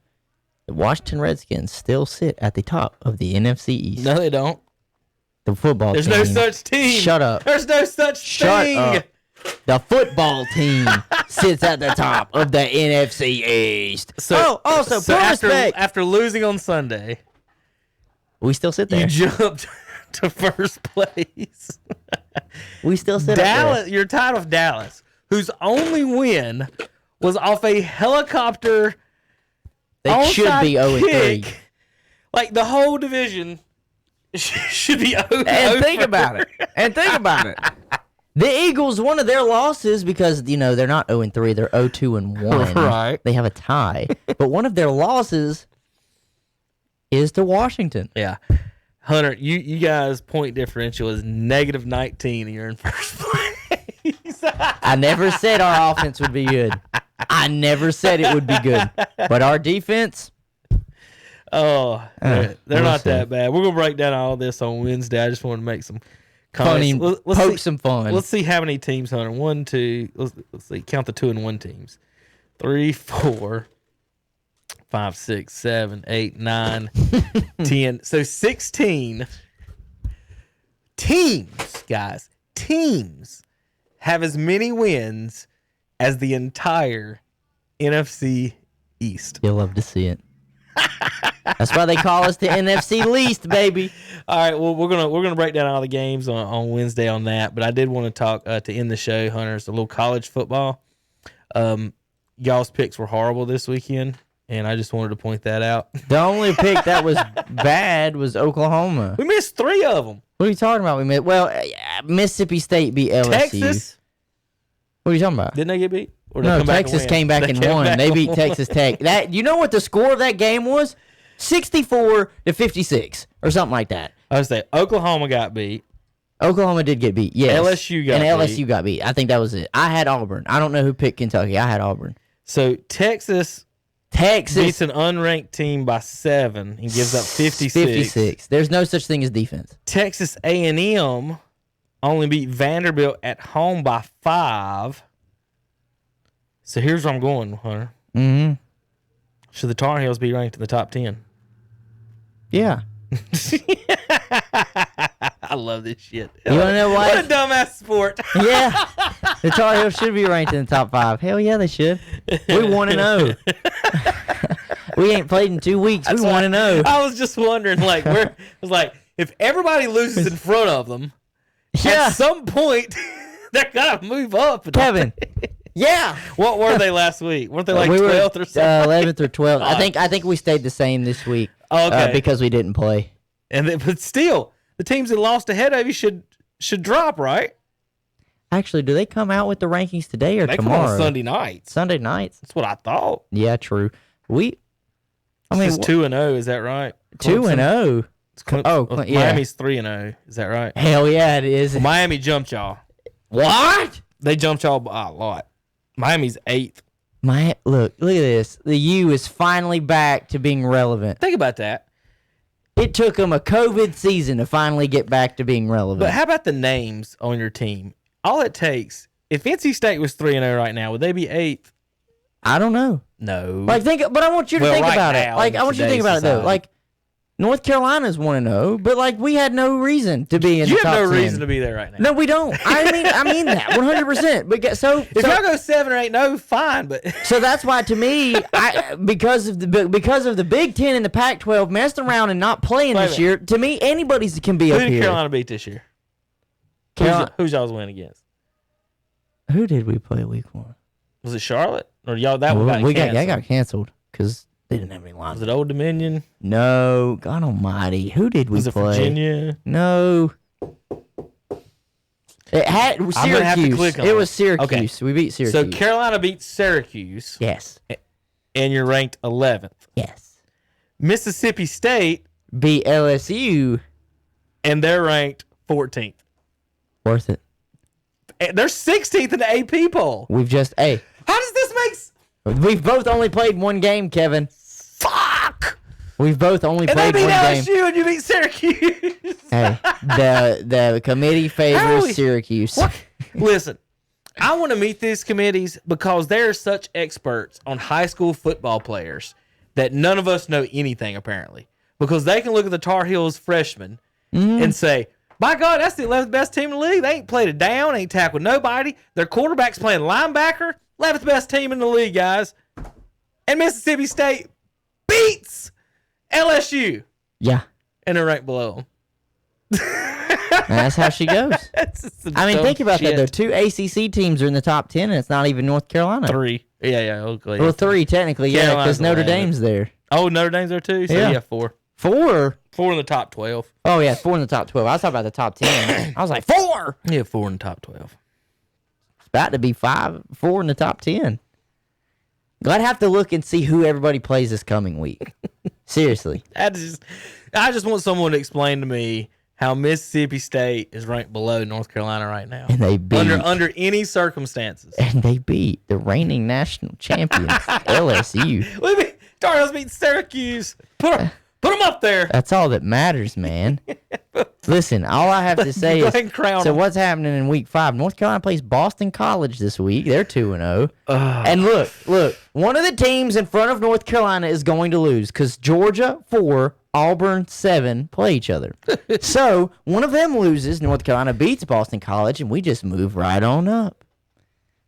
The Washington Redskins still sit at the top of the NFC East. No, they don't. The football There's team. no such team. Shut up. There's no such Shut thing. up. The football team sits at the top of the NFC East. So put after, respect. after losing on Sunday, We still sit there. you jumped to first place. We still sit Dallas, you're tied with Dallas, whose only win was off a helicopter. They should be onside 0-3. kick. Like the whole division should be 0-3. And think about it. The Eagles, one of their losses, because they're not 0-3, they're 0-2-1. Right. They have a tie. But one of their losses is to Washington. Yeah. Hunter, you guys' point differential is -19 and you're in first place. I never said our offense would be good. I never said it would be good. But our defense, Oh, they're we'll not see. that bad. We're going to break down all this on Wednesday. I just want to make some funny, comments. poke some fun. Let's see how many teams, Hunter. 1, 2. Let's see. Count the 2-1 teams. 3, 4, 5, 6, 7, 8, 9, 10. So 16 teams, guys. Teams have as many wins as the entire NFC East. You'll love to see it. That's why they call us the NFC least, baby. All right, well we're gonna break down all the games on Wednesday on that, but I did want to talk to end the show, Hunter. It's a little college football. Y'all's picks were horrible this weekend, and I just wanted to point that out. The only pick that was bad was Oklahoma. We missed 3 of them. What are you talking about? Mississippi State beat LSU. Texas, What are you talking about? didn't they get beat? Or did they No, come back and Texas win? came back and won. They beat won. Texas Tech. That you know what the score of that game was? 64-56 or something like that. I was saying Oklahoma got beat. Oklahoma did get beat. Yes. LSU got and beat. LSU got beat. I think that was it. I had Auburn. I don't know who picked Kentucky. I had Auburn. So Texas beats an unranked team by 7 and gives up 56. 56. There's no such thing as defense. Texas A&M only beat Vanderbilt at home by 5. So here's where I'm going, Hunter. Mm-hmm. Should the Tar Heels be ranked in the top 10? Yeah. I love this shit. You want to know why? What a dumbass sport. Yeah. The Tar Heels should be ranked in the top 5. Hell yeah, they should. We 1-0. We ain't played in 2 weeks. We 1-0. I was just wondering, like, where it was like, if everybody loses in front of them, Yeah. at some point, they're gonna move up. Kevin. Yeah. What were they last week? Weren't they like we 12th were or something? 11th or 12th. I think we stayed the same this week. Okay. Because we didn't play. But still, the teams that lost ahead of you should drop, right? Actually, do they come out with the rankings today or They come tomorrow? on Sunday nights. Sunday nights. That's what I thought. Yeah, true. It's 2-0. Is that right? 2-0. Yeah. Miami's 3-0. Is that right? Hell yeah, it is. Well, Miami jumped y'all. What? They jumped y'all by a lot. Miami's 8th. Look at this. The U is finally back to being relevant. Think about that. It took them a COVID season to finally get back to being relevant. But how about the names on your team? All it takes, if NC State was 3-0 right now, would they be 8th? I don't know. No. But I want you to think right about it. now, Like, I want you to think about it, though. society. Like, North Carolina's 1-0, but, like, we had no reason to be in the you top have no 10. reason to be there right now. No, we don't. I mean that 100%. But If y'all go 7 or 8-0, fine. But so that's why, to me, because of the Big Ten and the Pac-12 messed around and not playing Wait a this minute. year, to me, anybody's can be who up did here. Carolina beat this year? Who's y'all's win against? Who did we play week 1? Was it Charlotte or y'all? That one got canceled. That got canceled because they didn't have any lines. Was it Old Dominion? No, God Almighty, who did we Was it play? Virginia? No. It had I'm gonna have to Syracuse. click on It was it. Syracuse. Okay. We beat Syracuse. So Carolina beat Syracuse, yes, and you're ranked 11th. yes. Mississippi State, Beat LSU. and they're ranked 14th. Worth it. They're 16th in the AP poll. We've just How does this make? we've both only played one game, Kevin. Fuck. We've both only And they played beat one game. LSU and you beat Syracuse. Hey, the committee favors Syracuse. What? Listen, I want to meet these committees because they're such experts on high school football players that none of us know anything, apparently. Because they can look at the Tar Heels freshmen and say, my God, that's the 11th best team in the league. They ain't played a down, ain't tackled nobody. Their quarterback's playing linebacker. 11th best team in the league, guys. And Mississippi State beats LSU. Yeah, And they're ranked below them. that's how she goes. I mean, think about that, though. 2 ACC teams are in the top 10, and it's not even North Carolina. 3. Yeah, okay. Well, 3, technically, yeah, Carolina's because Notre 11. Dame's there. Oh, Notre Dame's there too? So, yeah 4. 4? 4 in the top 12. Oh, yeah, 4 in the top 12. I was talking about the top 10. I was like, 4? Yeah, 4 in the top 12. It's about to be 4 in the top 10. I'd have to look and see who everybody plays this coming week. Seriously. I just want someone to explain to me how Mississippi State is ranked below North Carolina right now. And they beat. Under any circumstances. And they beat the reigning national champions, LSU. What do you mean? Tar Heels beat Syracuse. Put them up there. That's all that matters, man. Listen, all I have to say Go is, ahead and crown so them. what's happening in week 5? North Carolina plays Boston College this week. They're 2-0. And look, one of the teams in front of North Carolina is going to lose because Georgia 4, Auburn 7 play each other. So one of them loses, North Carolina beats Boston College, and we just move right on up.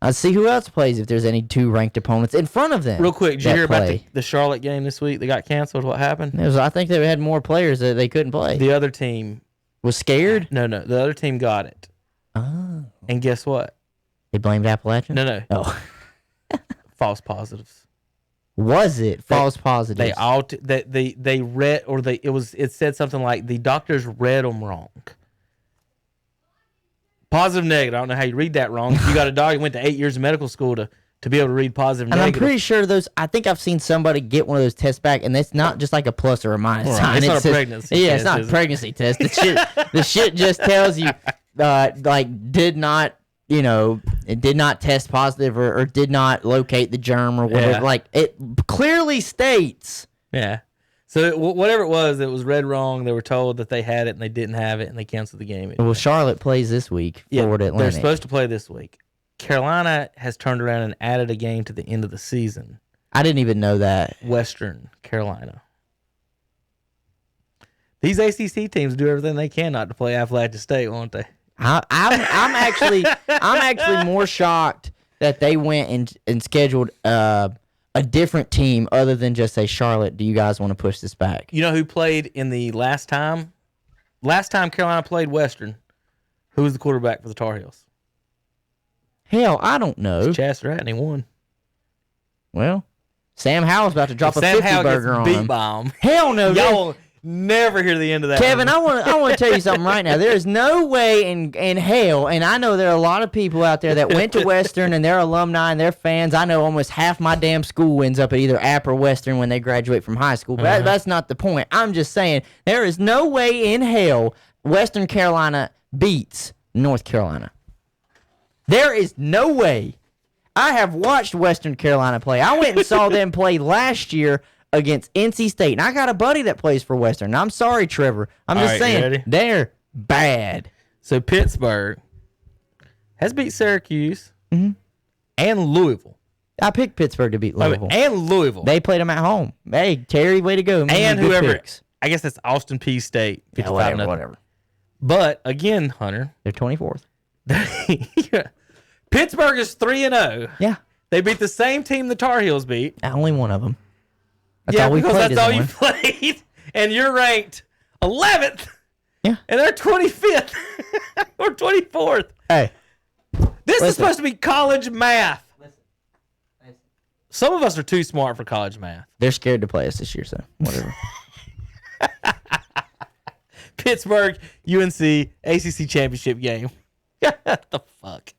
Let's see who else plays if there's any 2 ranked opponents in front of them. Real quick, did you that hear about play. the Charlotte game this week that got canceled? What happened? I think they had more players that they couldn't play. The other team Was scared? No, the other team got it. Oh. And guess what? They blamed Appalachian? No. Oh. False positives. Was it false positives? They all they read or it said something like the doctors read them wrong. Positive, negative. I don't know how you read that wrong. You got a dog who went to 8 years of medical school to be able to read positive, and negative. I'm pretty sure I think I've seen somebody get one of those tests back, and it's not just like a plus or a minus Right. sign. It's not a says- pregnancy Yeah, test, it's not a is it? pregnancy test. The shit just tells you, did not, it did not test positive or did not locate the germ or whatever. Yeah. Like, it clearly states. Yeah. So whatever it was read wrong. They were told that they had it and they didn't have it, and they canceled the game. Well, Charlotte plays this week for They're Atlantic. supposed to play this week. Carolina has turned around and added a game to the end of the season. I didn't even know that. Western Carolina. These ACC teams do everything they can not to play Appalachian State, won't they? I'm actually more shocked that they went and scheduled a different team other than just say, Charlotte, do you guys want to push this back? You know who played in the last time? Last time Carolina played Western, who was the quarterback for the Tar Heels? Hell, I don't know. Chester Rat, and he won. Well, Sam Howell's about to drop a Sam 50 Howell burger gets on beat him. by him. Hell no. Y'all will never hear the end of that. Kevin, one. I want to tell you something right now. There is no way in hell, and I know there are a lot of people out there that went to Western and they're alumni and they're fans. I know almost half my damn school ends up at either App or Western when they graduate from high school. But that's not the point. I'm just saying there is no way in hell Western Carolina beats North Carolina. There is no way. I have watched Western Carolina play. I went and saw them play last year against NC State. And I got a buddy that plays for Western. I'm sorry, Trevor. I'm All just right, saying, you ready? they're bad. So Pittsburgh has beat Syracuse and Louisville. I picked Pittsburgh to beat Louisville. And Louisville. They played them at home. Hey, Terry, way to go. Man, and good whoever. picks. I guess that's Austin P. State. Yeah, 55 whatever. But again, Hunter, They're 24th. Pittsburgh is 3-0. Yeah. They beat the same team the Tar Heels beat. Only one of them. That's Yeah, all we because played that's all is you one. played. And you're ranked 11th. Yeah. And they're 25th or 24th. Hey. This is Listen. supposed to be college math. Some of us are too smart for college math. They're scared to play us this year, so whatever. Pittsburgh, UNC, ACC championship game. What the fuck?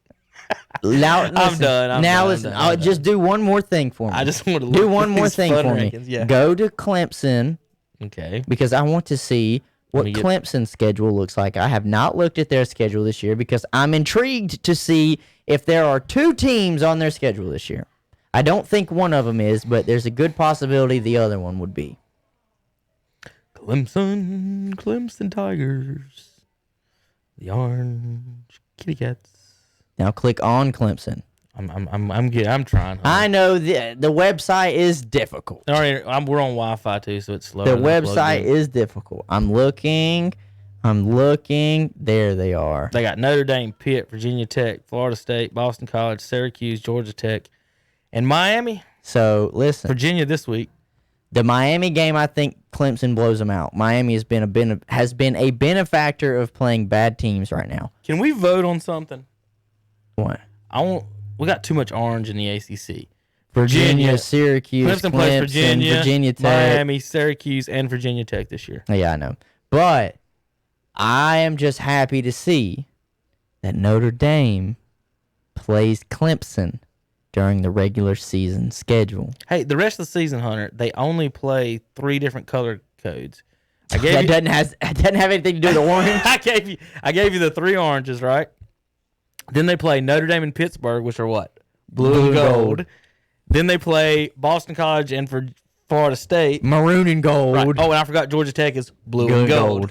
Now, listen, done, I'm now done, listen, I'm done. just do one more thing for me. I just want to do look one at more these thing fun for me. rankings. Yeah. Go to Clemson Okay. because I want to see what Clemson's schedule looks like. I have not looked at their schedule this year because I'm intrigued to see if there are 2 teams on their schedule this year. I don't think one of them is, but there's a good possibility the other one would be. Clemson Tigers. The orange kitty cats. Now click on Clemson. I'm trying. I know the website is difficult. All right, we're on Wi-Fi too, so it's slower. The website is difficult. I'm looking. There they are. They got Notre Dame, Pitt, Virginia Tech, Florida State, Boston College, Syracuse, Georgia Tech, and Miami. So listen, Virginia this week. The Miami game, I think Clemson blows them out. Miami has been a benefactor of playing bad teams right now. Can we vote on something? What? We got too much orange in the ACC. Virginia, Syracuse, Clemson plays Virginia Tech, Miami, Syracuse, and Virginia Tech this year. Yeah, I know. But I am just happy to see that Notre Dame plays Clemson during the regular season schedule. Hey, the rest of the season, Hunter, they only play 3 different color codes. That doesn't have anything to do with orange. I gave you the 3 oranges, right? Then they play Notre Dame and Pittsburgh, which are what? Blue and gold. Then they play Boston College and for Florida State. Maroon and gold. Right. Oh, and I forgot Georgia Tech is blue and gold.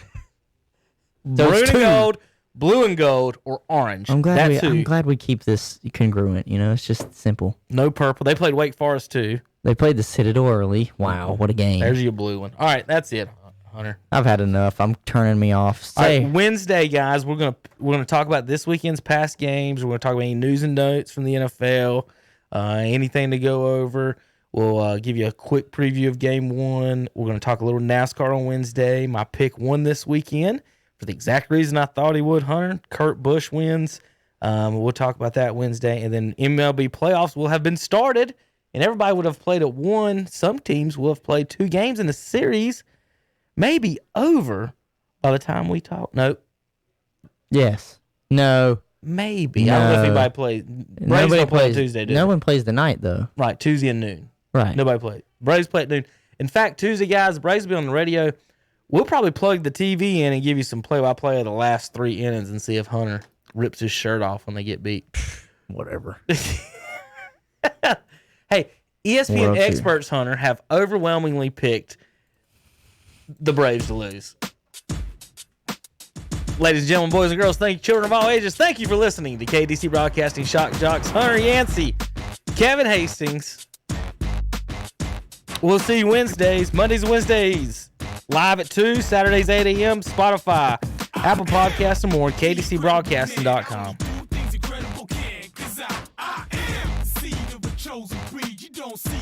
Maroon and gold, blue and gold, or orange. I'm glad we keep this congruent. It's just simple. No purple. They played Wake Forest too. They played the Citadel early. Wow, what a game. There's your blue one. All right, that's it, Hunter. I've had enough. I'm turning me off. All right, Wednesday, guys, we're gonna talk about this weekend's past games. We're gonna talk about any news and notes from the NFL, anything to go over. We'll give you a quick preview of Game 1. We're gonna talk a little NASCAR on Wednesday. My pick won this weekend for the exact reason I thought he would. Hunter, Kurt Busch wins. We'll talk about that Wednesday, and then MLB playoffs will have been started, and everybody would have played at 1. Some teams will have played 2 games in the series. Maybe over by the time we talk. No. Yes. No. Maybe. No. I don't know if anybody plays. Nobody plays Tuesday, no one plays the night, though. Right. Tuesday and noon. Right. Nobody plays. Braves play at noon. In fact, Tuesday, guys, the Braves will be on the radio. We'll probably plug the TV in and give you some play-by-play of the last 3 innings and see if Hunter rips his shirt off when they get beat. Whatever. Hey, ESPN experts, Hunter, have overwhelmingly picked the Braves to lose. Ladies and gentlemen, boys and girls, thank you, children of all ages. Thank you for listening to KDC Broadcasting Shock Joxx, Hunter Yancey, Kevin Hastings. We'll see you Mondays and Wednesdays, live at 2, Saturdays 8 a.m., Spotify, Apple Podcasts, and more, KDCBroadcasting.com. Chosen breed, you don't see